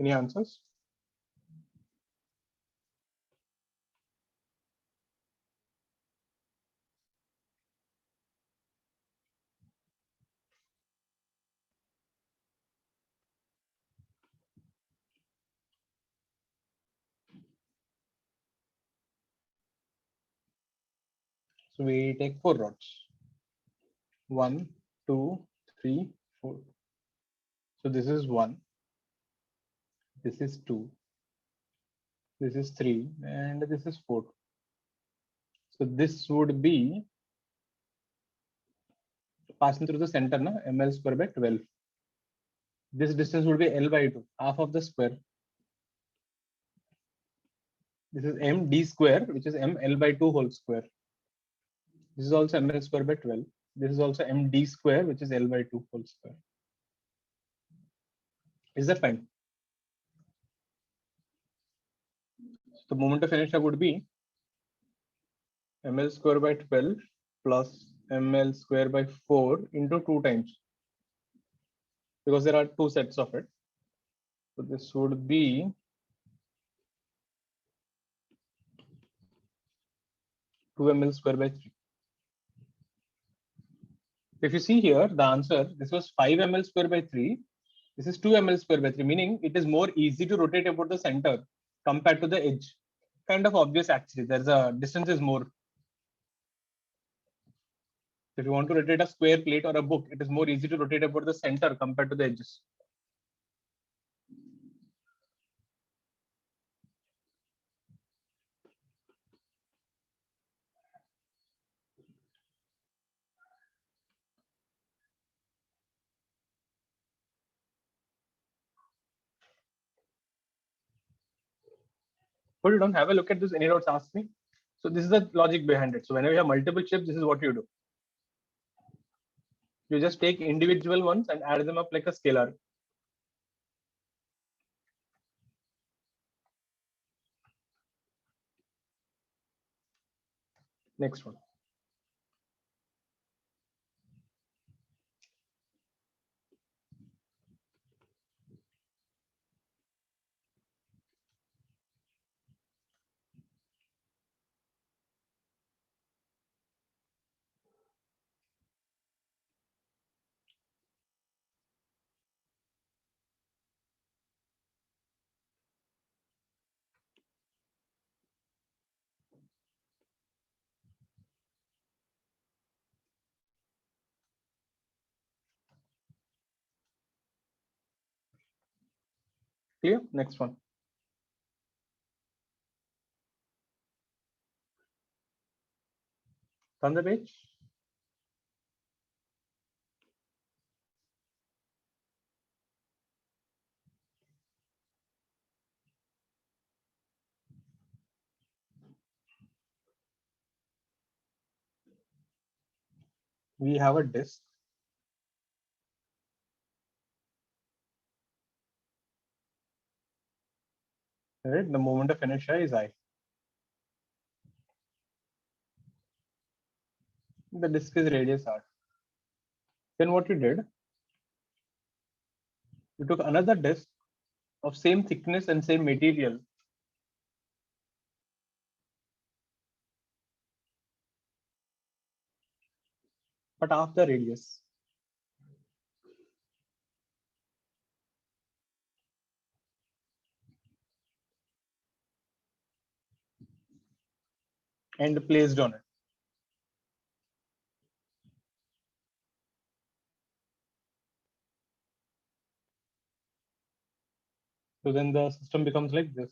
Any answers? So we take 4 rods. 1, 2, 3, 4. So this is 1. This is 2. This is 3. And this is 4. So this would be passing through the center, na? ml square by 12. This distance would be L by 2, half of the square. This is md square, which is ml by 2 whole square. This is also ml square by 12. This is also md square, which is L by 2 whole square. Is that fine? So the moment of inertia would be ml square by 12 plus ml square by 4 into 2 times, because there are 2 sets of it. So this would be 2 ml square by 3. If you see here, the answer, this was 5 ml square by 3. This is 2 ml square by 3, meaning it is more easy to rotate about the center compared to the edge. Kind of obvious actually, there's a distance is more. If you want to rotate a square plate or a book, it is more easy to rotate about the center compared to the edges. Hold on, have a look at this. Any doubts, ask me. So this is the logic behind it. So whenever you have multiple shapes, this is what you do. You just take individual ones and add them up like a scalar. Next one. Clear? Next one. Turn the page. We have a disk. Right? The moment of inertia is I. The disk is radius r. Then what you did, you took another disk of same thickness and same material. But half the radius. And placed on it. So then the system becomes like this.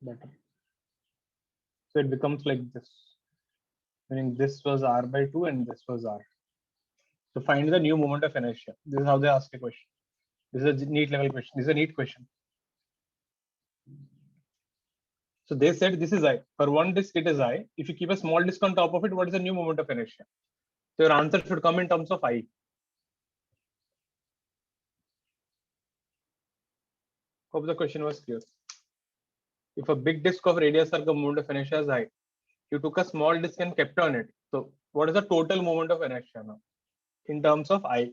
Better. So it becomes like this. Meaning this was r by 2 and this was r. So find the new moment of inertia. This is how they ask a question. This is a neat level question. This is a neat question. So they said this is I. For one disk, it is I. If you keep a small disk on top of it, what is the new moment of inertia? So your answer should come in terms of I. Hope the question was clear. If a big disk of radius circle moment of inertia is I, you took a small disk and kept on it. So what is the total moment of inertia now in terms of I?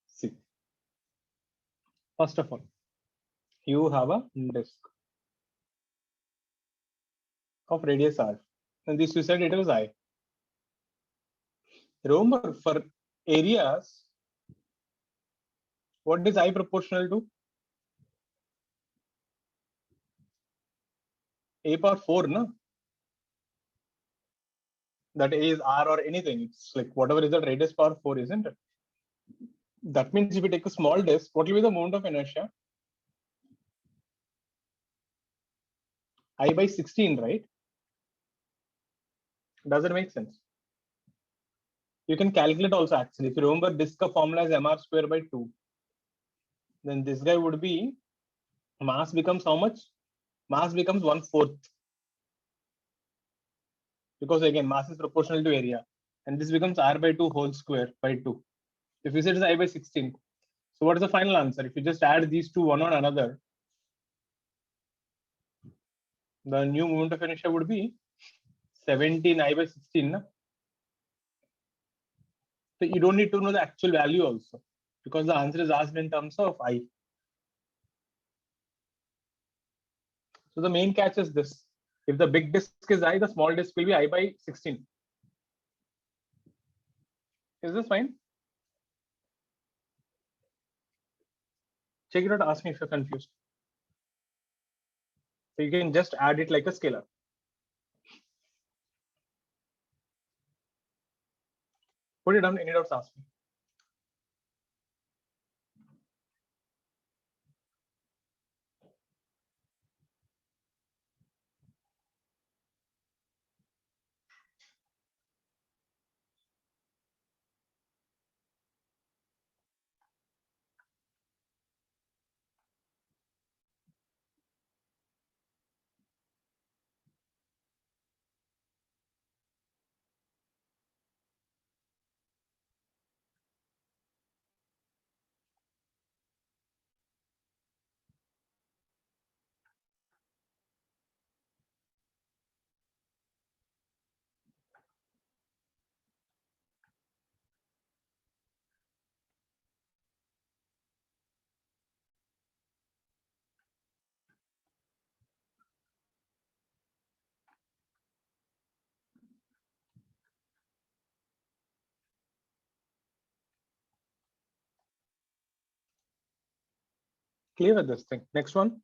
See, first of all, you have a disk of radius r, and this you said it was I. Remember, for areas, what is I proportional to? A power 4, no? That A is R or anything. It's like whatever is the radius power 4, isn't it? That means if you take a small disk, what will be the moment of inertia? I by 16, right? Does it make sense? You can calculate also actually. If you remember, disk of formula is mr square by 2. Then this guy would be, mass becomes how much? Mass becomes 1/4. Because again, mass is proportional to area. And this becomes r by 2 whole square by 2. If you say it is I by 16. So what is the final answer? If you just add these two one on another, the new moment of inertia would be 17 I by 16. Na? So you don't need to know the actual value also, because the answer is asked in terms of I. So the main catch is this. If the big disk is I, the small disk will be I by 16. Is this fine? Check it out, ask me if you're confused. So you can just add it like a scalar. Put it down, any doubts, ask me. Clear with this thing. Next one.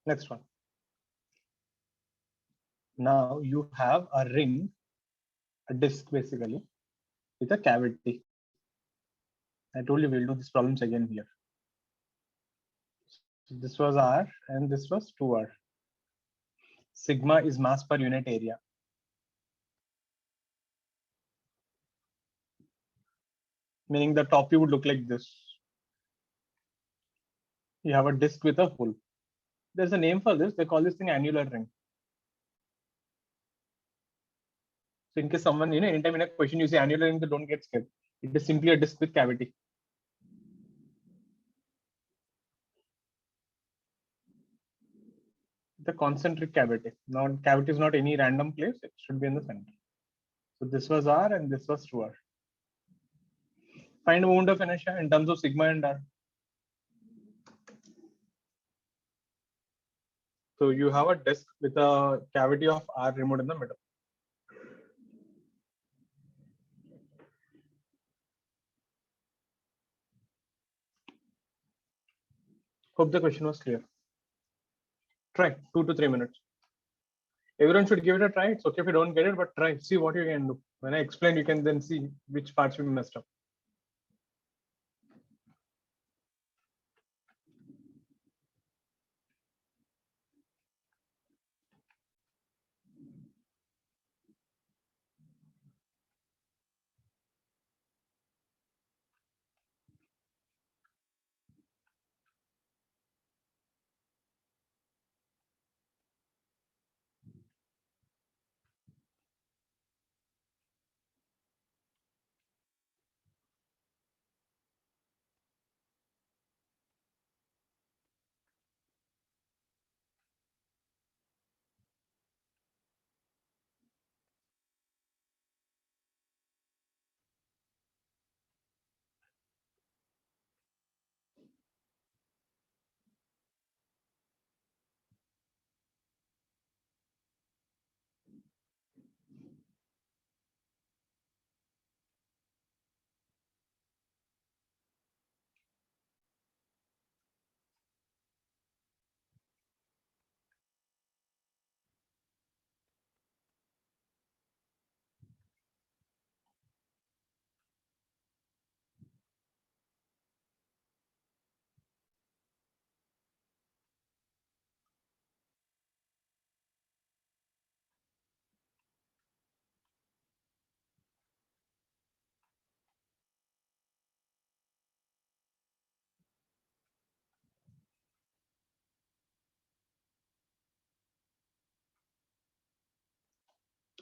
Next one. Now you have a ring, a disk basically, with a cavity. I told you we'll do these problems again here. So this was R and this was 2R. Sigma is mass per unit area. Meaning the top view would look like this. You have a disk with a hole. There's a name for this. They call this thing annular ring. So in case someone, anytime in a question you say annular ring, don't get scared. It is simply a disk with cavity. The concentric cavity. Now cavity is not any random place. It should be in the center. So this was R and this was 2R. Find moment of inertia in terms of sigma and R. So you have a disk with a cavity of R removed in the middle. Hope the question was clear. Try 2 to 3 minutes. Everyone should give it a try. It's okay if you don't get it, but try. See what you can do. When I explain, you can then see which parts you messed up.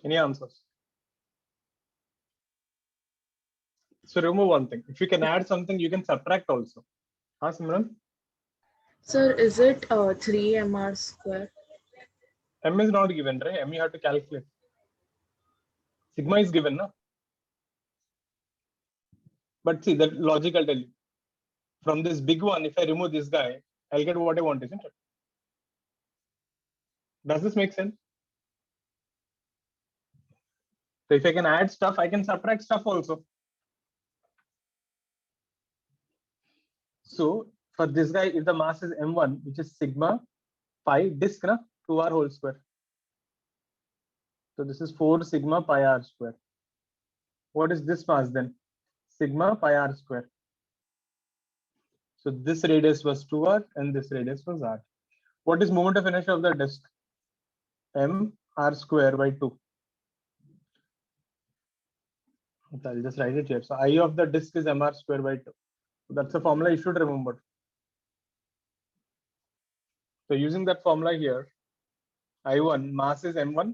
Any answers? So remember one thing. If you can add something, you can subtract also. Huh, Simran? Sir, is it 3 mr square? M is not given, right? M you have to calculate. Sigma is given, no? But see, that logic I'll tell you. From this big one, if I remove this guy, I'll get what I want, isn't it? Does this make sense? So if I can add stuff, I can subtract stuff also. So for this guy, if the mass is M1, which is sigma pi disk, na, 2R whole square. So this is 4 sigma pi R square. What is this mass then? Sigma pi R square. So this radius was 2R and this radius was R. What is moment of inertia of the disk? M R square by 2. I'll just write it here. So I of the disk is mr square by 2. So that's a formula you should remember. So using that formula here, I1 mass is m1,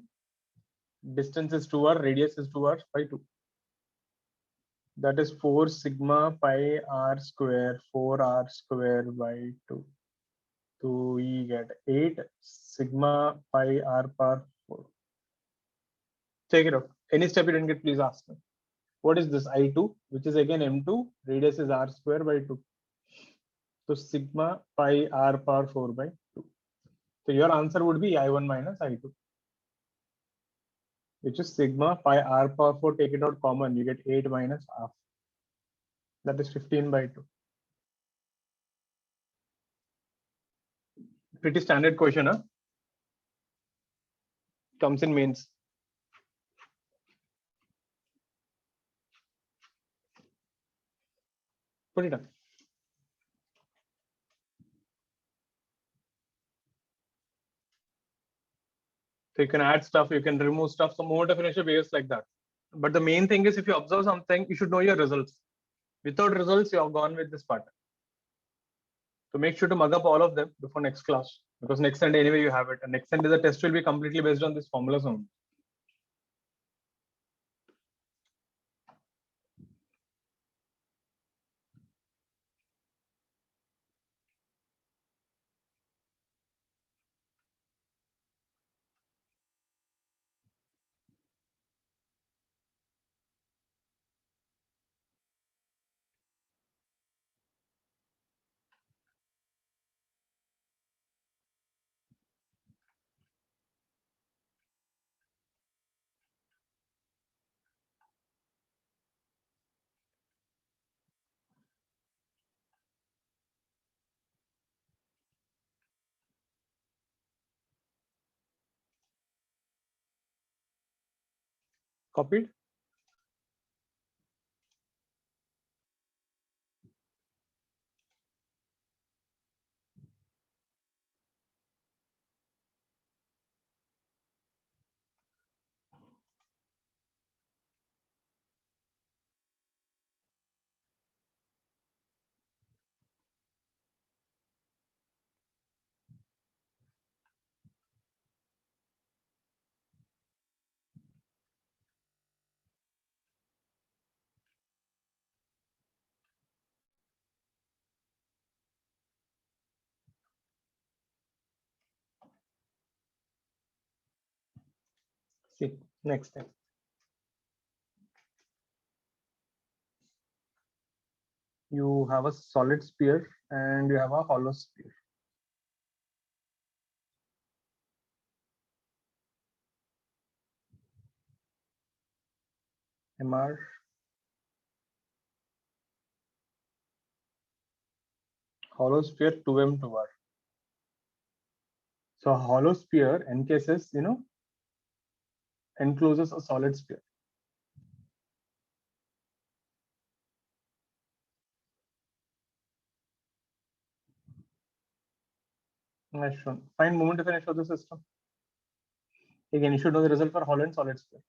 distance is 2r, radius is 2r by 2. That is 4 sigma pi r square, 4r square by 2. So we get 8 sigma pi r power 4. Check it out. Any step you didn't get, please ask me. What is this? I2, which is again m2, radius is r square by 2. So sigma pi r power 4 by 2. So your answer would be I1 minus I2, which is sigma pi r power 4. Take it out common, you get 8 minus half. That is 15 by 2. Pretty standard question, huh? Comes in mains. Put it up. So you can add stuff, you can remove stuff. So moment of inertia behaves like that. But the main thing is, if you observe something, you should know your results. Without results, you have gone with this part. So make sure to mug up all of them before next class, because next Sunday anyway you have it. And next Sunday the test will be completely based on this formulas only. Copied? See, next time. You have a solid sphere and you have a hollow sphere. MR. Hollow sphere 2m 2r. So a hollow sphere encases, encloses a solid sphere. As shown. Find moment definition of the system. Again, you should know the result for hollow and solid sphere.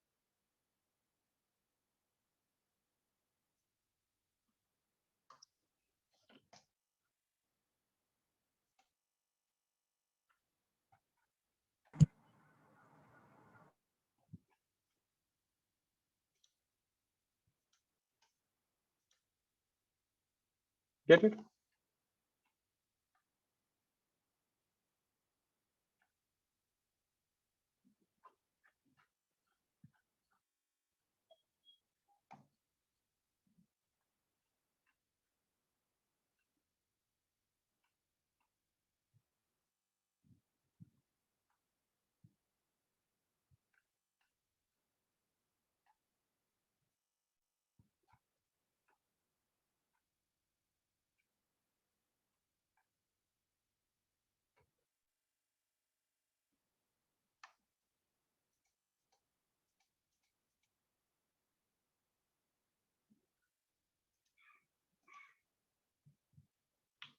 Get it?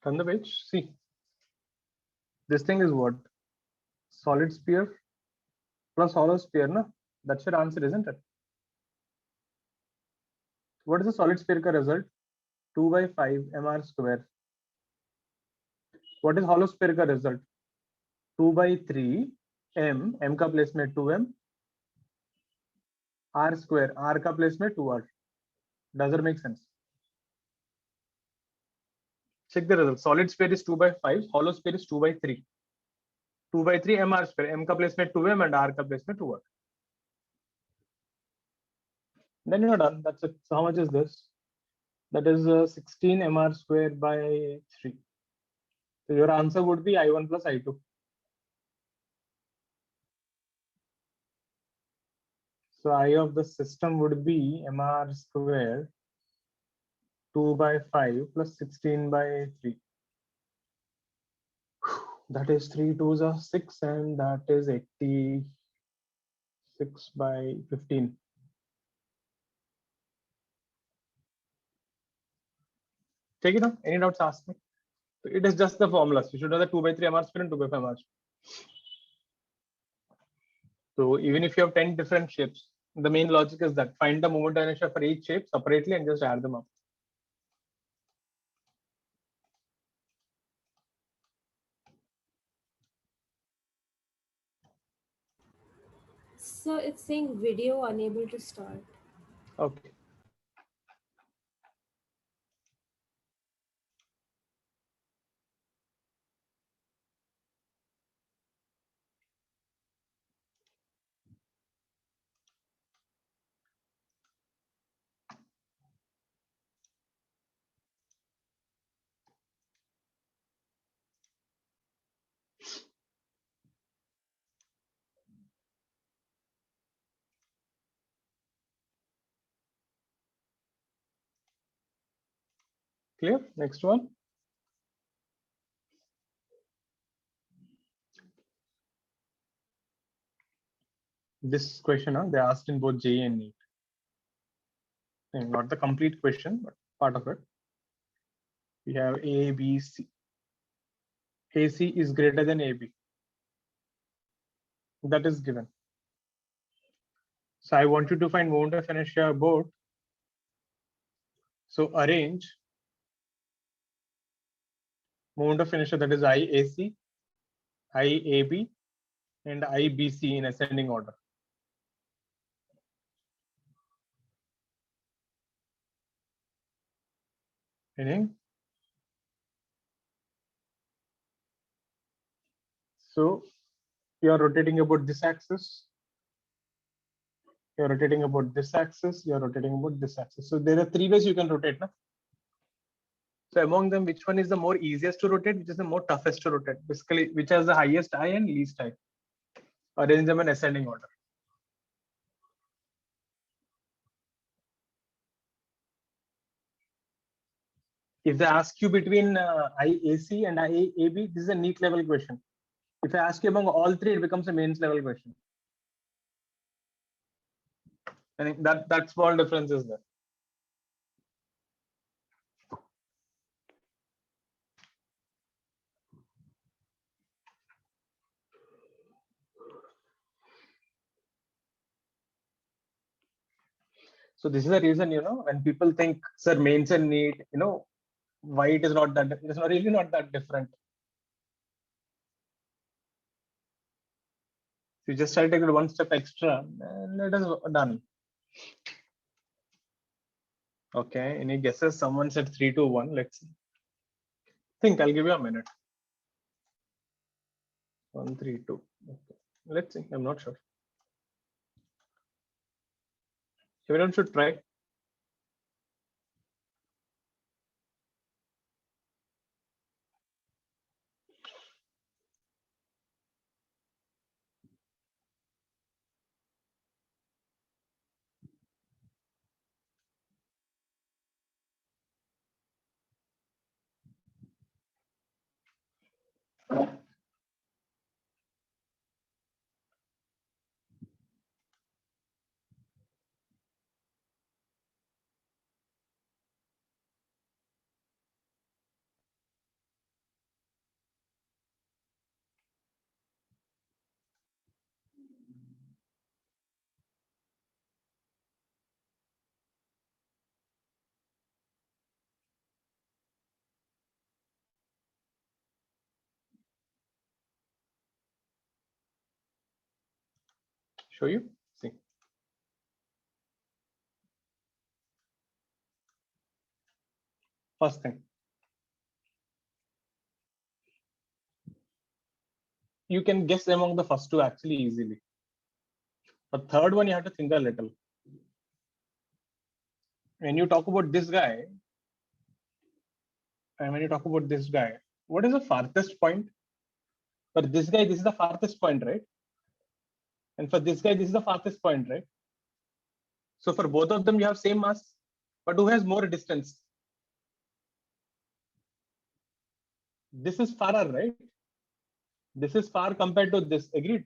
Turn the page. See, this thing is what? Solid sphere plus hollow sphere, na? That's your answer, isn't it? What is the solid sphere ka result? 2 by 5 mr square. What is hollow sphere ka result? 2 by 3 m का place में 2m, r square, r का place में 2r. Does it make sense? Check the result. Solid sphere is 2 by 5, hollow sphere is 2 by 3. 2 by 3 mr square, m का place में 2m and r का place में 2r. Then you're done. That's it. So how much is this? That is 16 mr square by 3. So your answer would be I1 plus I2. So I of the system would be mr square 2 by 5 plus 16 by 3. That is 3 2s are 6 and that is 86 by 15. Take it up. Any doubts, ask me. So it is just the formulas. You should know the 2 by 3 mr square and 2 by 5 mr. So even if you have 10 different shapes, the main logic is that find the moment inertia for each shape separately and just add them up. So it's saying video unable to start. Okay. Clear? Next one. This question, they asked in both JEE and NEET. Not the complete question, but part of it. We have A, B, C. AC is greater than AB. That is given. So I want you to find moment of inertia both. So arrange moment of inertia, that is IAC, IAB, and IBC in ascending order. Meaning, so you are rotating about this axis, you're rotating about this axis, you're rotating about this axis. So there are three ways you can rotate. Na? So among them, which one is the more easiest to rotate, which is the more toughest to rotate? Basically, which has the highest I and least I? Arrange them in ascending order. If they ask you between IAC and IAB, this is a NEET level question. If I ask you among all three, it becomes a mains level question. I think that small difference is there. So this is the reason, when people think, sir, mains and NEET, why it is not that, it is not really not that different. So you just try to take it one step extra and it is done. Okay, any guesses? Someone said 3, 2, 1. Let's see. Think, I'll give you a minute. 1, 3, 2. Okay. Let's see. I'm not sure. Everyone should try. Show you. See. First thing. You can guess among the first two actually easily. But third one, you have to think a little. When you talk about this guy, and when you talk about this guy, what is the farthest point? For this guy, this is the farthest point, right? And for this guy, this is the farthest point, right? So for both of them, you have same mass, but who has more distance? This is farer, right? This is far compared to this, agreed?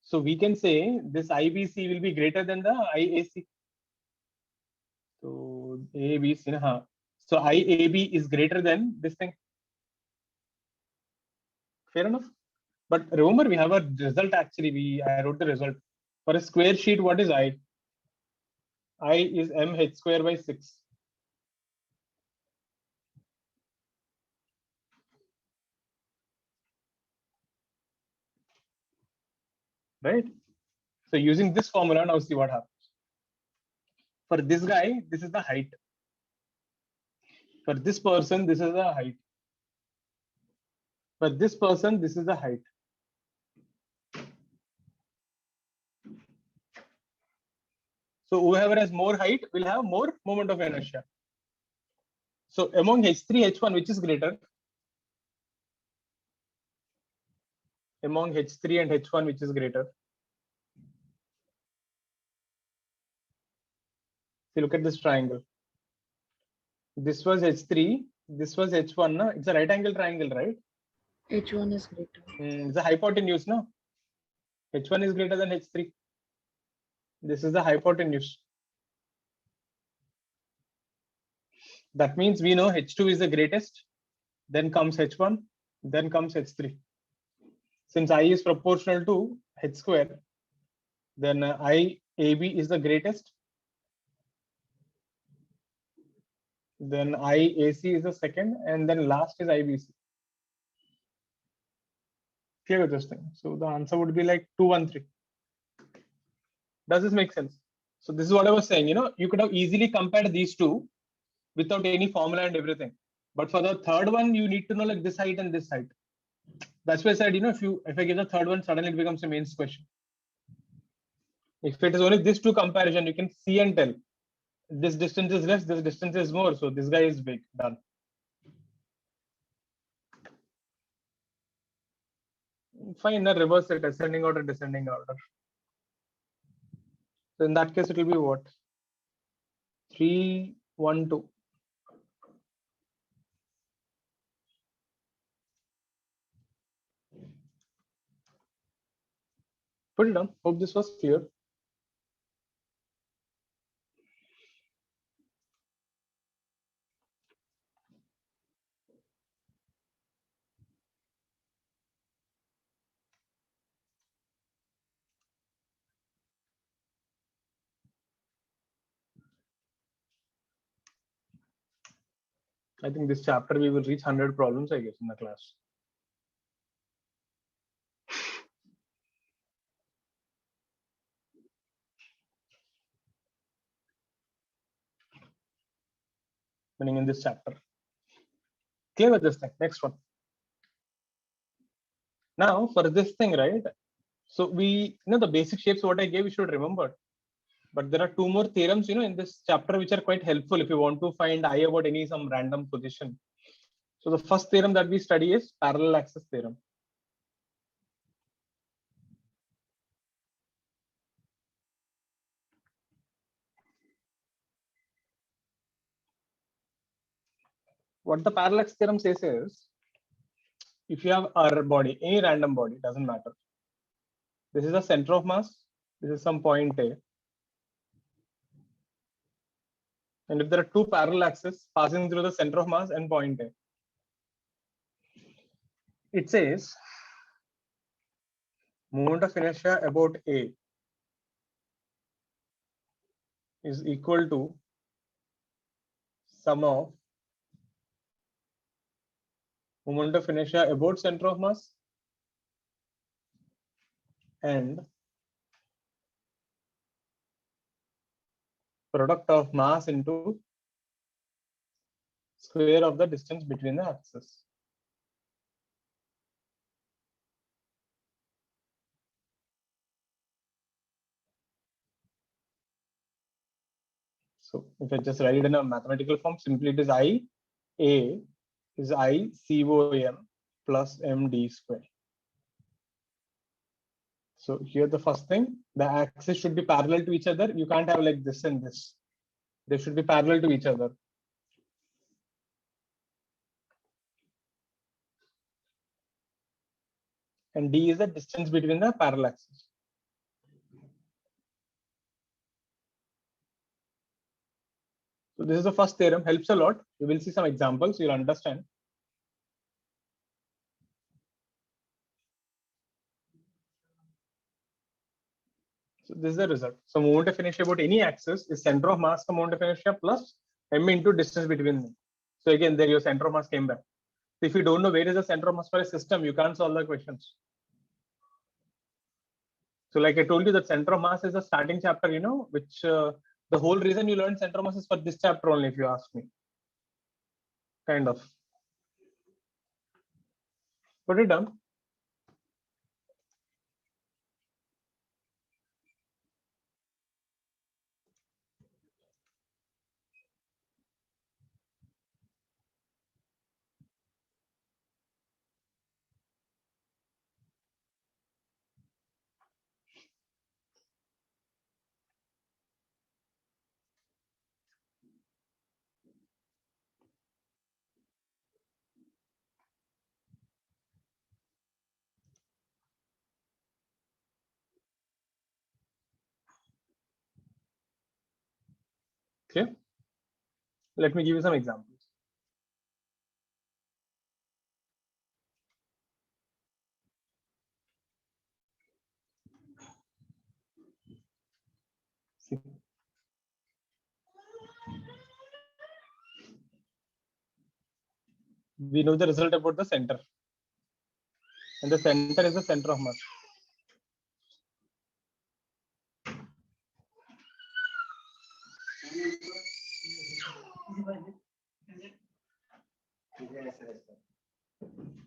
So we can say this IBC will be greater than the IAC. So ABC, so IAB is greater than this thing. Fair enough. But remember, we have a result actually. I wrote the result. For a square sheet, what is I? I is mh square by 6. Right? So using this formula, now see what happens. For this guy, this is the height. For this person, this is the height. For this person, this is the height. So whoever has more height will have more moment of inertia. So among H3, H1, which is greater? Among H3 and H1, which is greater? See, look at this triangle. This was H3, this was H1. It's a right angle triangle, right? H1 is greater. It's a hypotenuse, no? H1 is greater than H3. This is the hypotenuse. That means we know H2 is the greatest, then comes H1, then comes H3. Since I is proportional to H square, then IAB is the greatest, then IAC is the second, and then last is IBC. Clear with this thing? So the answer would be like 213. Does this make sense? So this is what I was saying, you could have easily compared these two without any formula and everything. But for the third one, you need to know like this height and this height. That's why I said, if I give the third one, suddenly it becomes a mains question. If it is only this two comparison, you can see and tell. This distance is less, this distance is more. So this guy is big. Done. Fine, now reverse it, ascending order, descending order. So in that case, it will be what? 3, 1, 2. Put it down. Hope this was clear. I think this chapter we will reach 100 problems, I guess, in the class. Meaning in this chapter. Clear with this thing. Next one. Now for this thing, right? So we, the basic shapes what I gave, you should remember. But there are two more theorems, in this chapter, which are quite helpful if you want to find I about some random position. So the first theorem that we study is parallel axis theorem. What the parallel axis theorem says is, if you have a body, any random body, doesn't matter. This is the center of mass. This is some point A. And if there are two parallel axes passing through the center of mass and point A, it says moment of inertia about A is equal to sum of moment of inertia about center of mass and product of mass into square of the distance between the axes. So if I just write it in a mathematical form, simply it is I A is I COM plus MD square. So here the first thing, the axes should be parallel to each other. You can't have like this and this. They should be parallel to each other. And D is the distance between the parallel axes. So this is the first theorem, helps a lot. You will see some examples, you'll understand. So this is the result. So moment of inertia about any axis is center of mass, the moment of inertia plus m into distance between them. So again, there your center of mass came back. So if you don't know where is the center of mass for a system, you can't solve the questions. So like I told you, that center of mass is the starting chapter, which the whole reason you learned center of mass is for this chapter only, if you ask me. Kind of. Put it down. Okay. Let me give you some examples. See. We know the result about the center, and the center is the center of mass.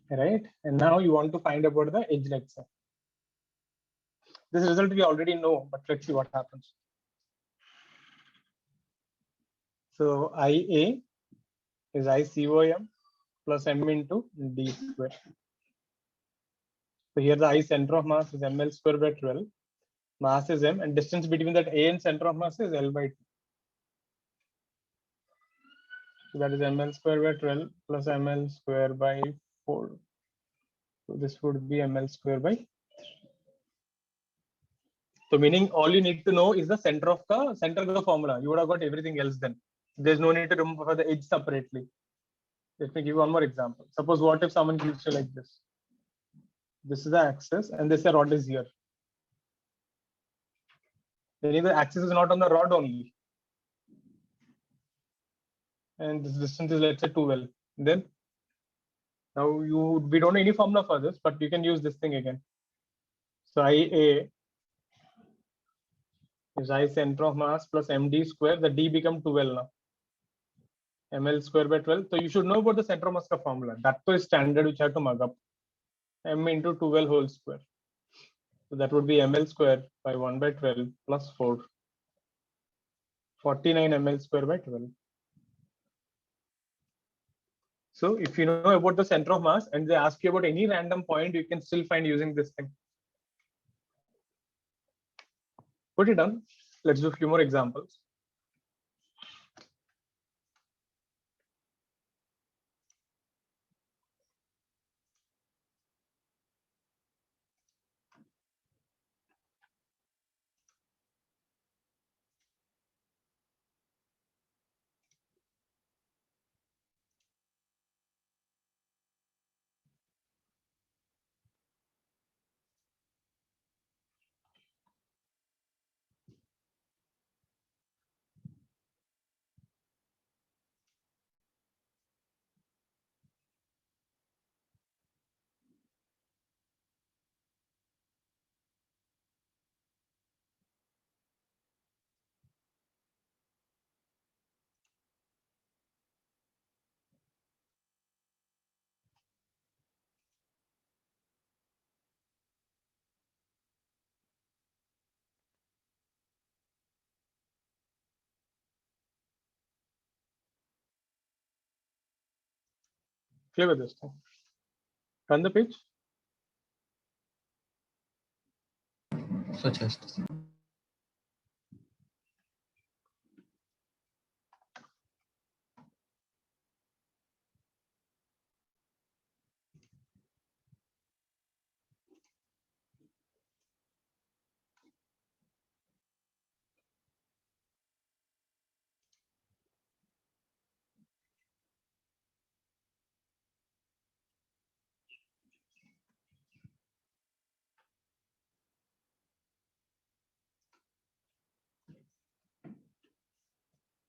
Right, and now you want to find about the edge length. This result we already know, but let's see what happens. So IA is ICOM plus M into D square. So here the I center of mass is ml square by 12. Mass is m, and distance between that A and center of mass is L by 2. So that is ml square by 12 plus ml square by 4. So this would be ml square by 3. So meaning all you need to know is the center of the formula. You would have got everything else then. There's no need to remember the edge separately. Let me give you one more example. Suppose what if someone gives you like this? This is the axis and this rod is here. Then the axis is not on the rod only. And this distance is, let's say, 2L. Then now we don't know any formula for this, but you can use this thing again. So IA is I center of mass plus MD square. The D become 2L now. ML square by 12. So you should know about the center of mass formula. That is standard which I have to mug up. M into 2L whole square. So that would be ml square by 1 by 12 plus 4. 49 ml square by 12. So if you know about the center of mass and they ask you about any random point, you can still find using this thing. Put it down. Let's do a few more examples. Clear with this thing. Run the page. So just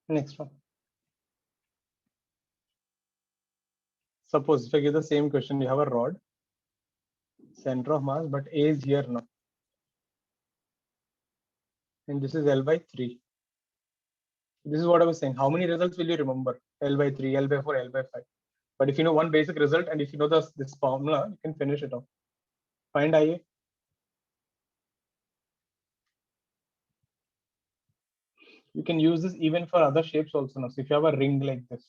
Next one. Suppose if I give the same question, you have a rod, center of mass, but A is here now. And this is L by 3. This is what I was saying. How many results will you remember? L by 3, L by 4, L by 5. But if you know one basic result and if you know this formula, you can finish it off. Find IA. You can use this even for other shapes also now. So if you have a ring like this,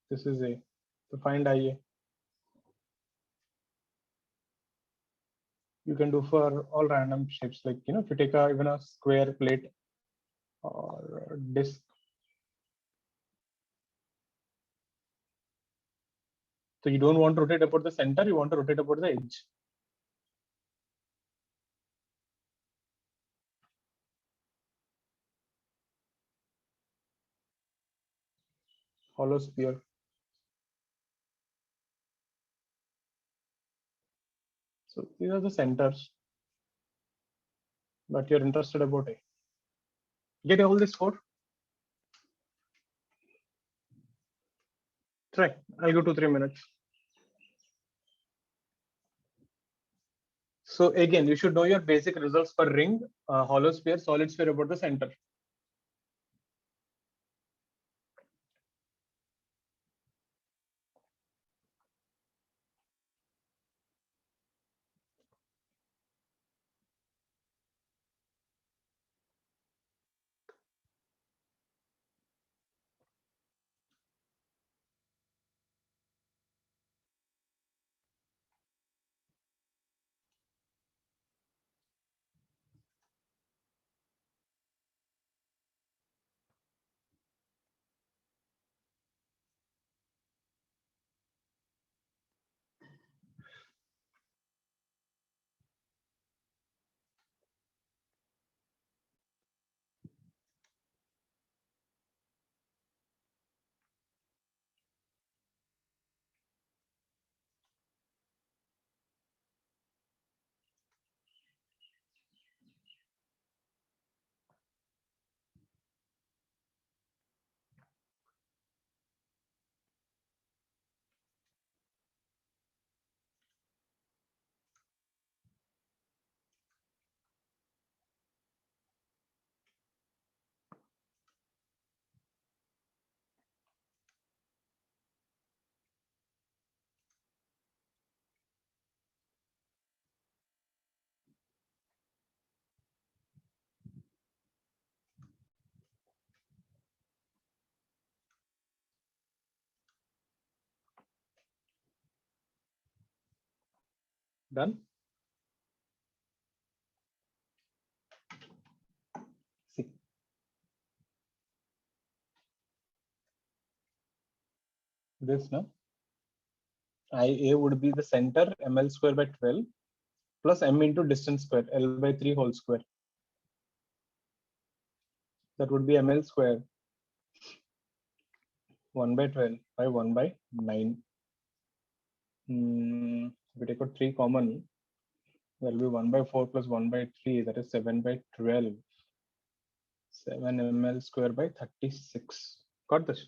this is A. So find IA. You can do for all random shapes, like if you take even a square plate or a disc. So you don't want to rotate about the center, you want to rotate about the edge. hollow sphere. So these are the centers that you're interested about. Get all this four. Try. I'll go 2-3 minutes. So again, you should know your basic results for ring, hollow sphere, solid sphere about the center. Done. See. This now. IA would be the center, ml square by 12 plus m into distance square, L by 3 whole square. That would be ml square 1 by 12 by 1 by 9. If we take out 3 common, there will be 1 by 4 plus 1 by 3, that is 7 by 12. 7 ml square by 36. Got this?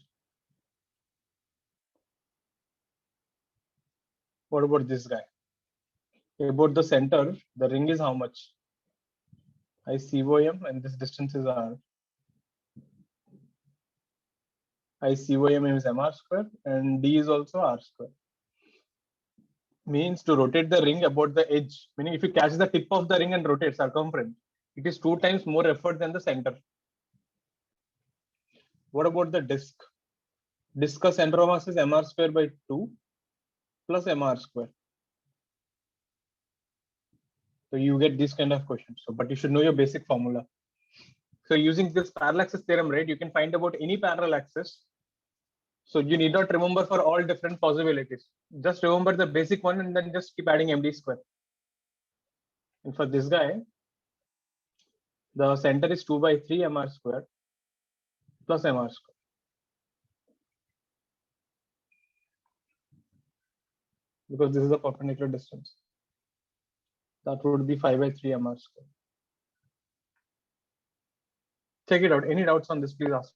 What about this guy? About the center, the ring is how much? I COM and this distance is R. I COM is MR square and D is also R square. Means to rotate the ring about the edge, meaning if you catch the tip of the ring and rotate circumference, it is 2 times more effort than the center. What about the disc? Disc center of mass is MR square by 2 plus MR square. So you get these kind of questions. So, but you should know your basic formula. So using this parallel axis theorem, right, you can find about any parallel axis. So you need not remember for all different possibilities. Just remember the basic one and then just keep adding MD square. And for this guy, the center is 2 by 3 MR square plus MR square. Because this is the perpendicular distance. That would be 5 by 3 MR square. Check it out. Any doubts on this, please ask.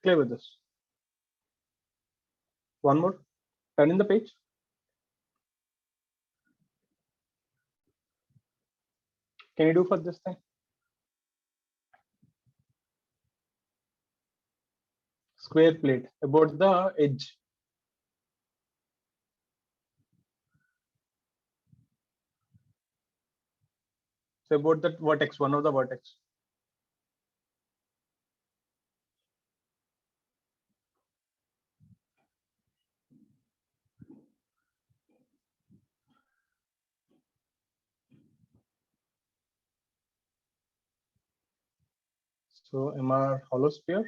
Clear with this? One more. Turn in the page. Can you do for this thing? Square plate about the edge. So about the vertex, one of the vertex. So MR hollow sphere.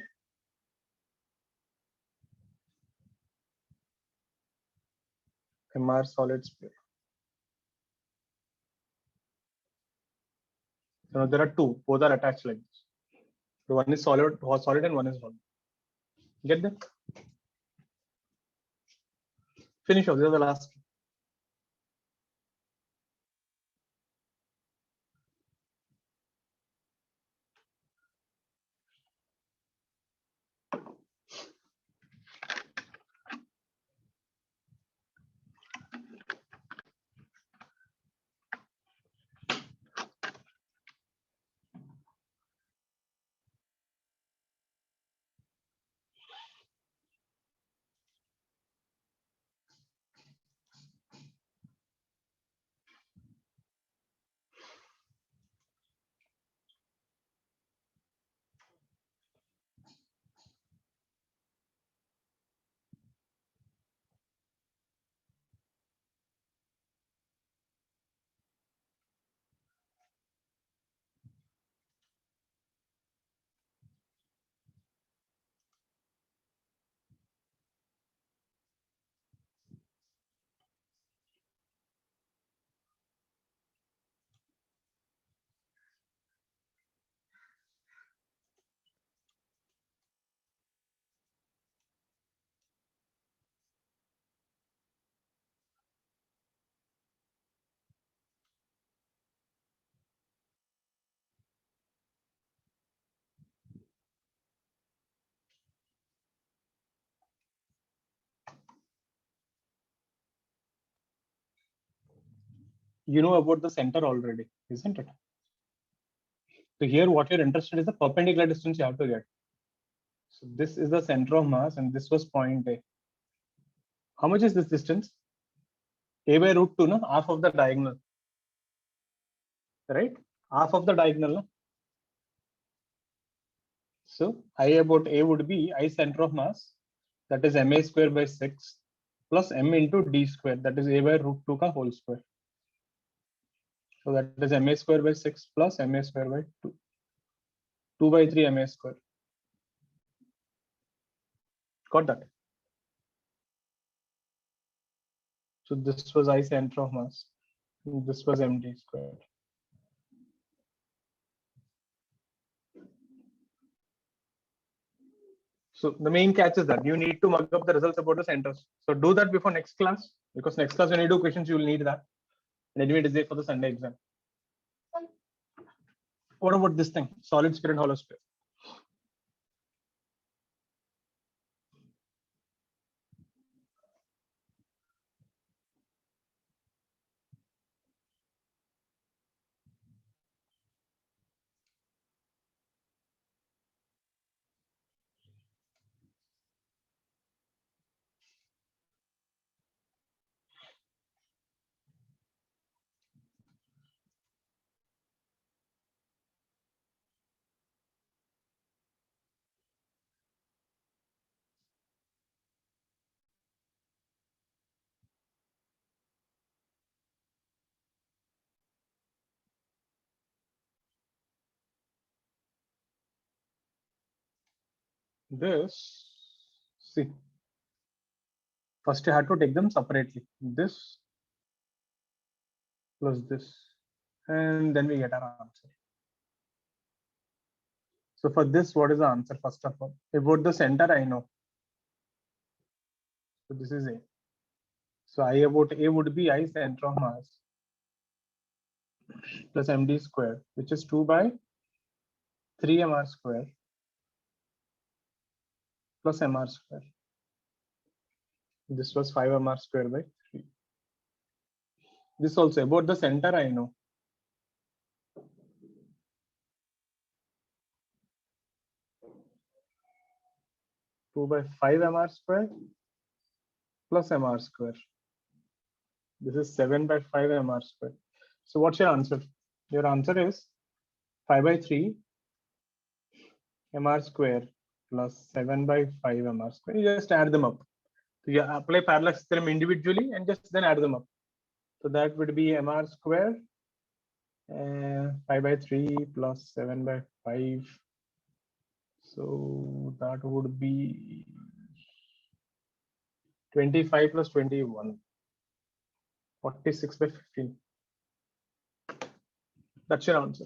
MR solid sphere. So now there are two, both are attached like this. So one is solid and one is hollow. Get that? Finish off. These are the last two. You know about the center already, isn't it? So here what you're interested is the perpendicular distance you have to get. So this is the center of mass and this was point A. How much is this distance? A by root 2, no? Half of the diagonal. Right? Half of the diagonal. No? So I about A would be I center of mass, that is MA square by 6 plus M into D square, that is A by root 2 ka whole square. So that is MA square by 6 plus MA square by 2. 2 by 3 MA square. Got that? So this was I center of mass. This was MD square. So the main catch is that you need to mug up the results about the centers. So do that before next class, because next class when you do questions, you will need that. And anyway, it is there for the Sunday exam. What about this thing? Solid sphere and hollow sphere. This, see, first you had to take them separately. This plus this, and then we get our answer. So for this, what is the answer? First of all, about the center, I know. So this is A. So I about A would be I center of mass plus MD square, which is 2 by 3 MR square plus MR square. This was 5 MR square by 3. This also about the center, I know. Two by 5 MR square plus MR square. This is 7 by 5 MR square. So what's your answer? Your answer is 5 by 3 MR square plus 7 by 5 MR square. You just add them up. So you apply parallax theorem individually and just then add them up. So that would be MR square 5 by 3 plus 7 by 5 So that would be 25 plus 21. 46 by 15. That's your answer.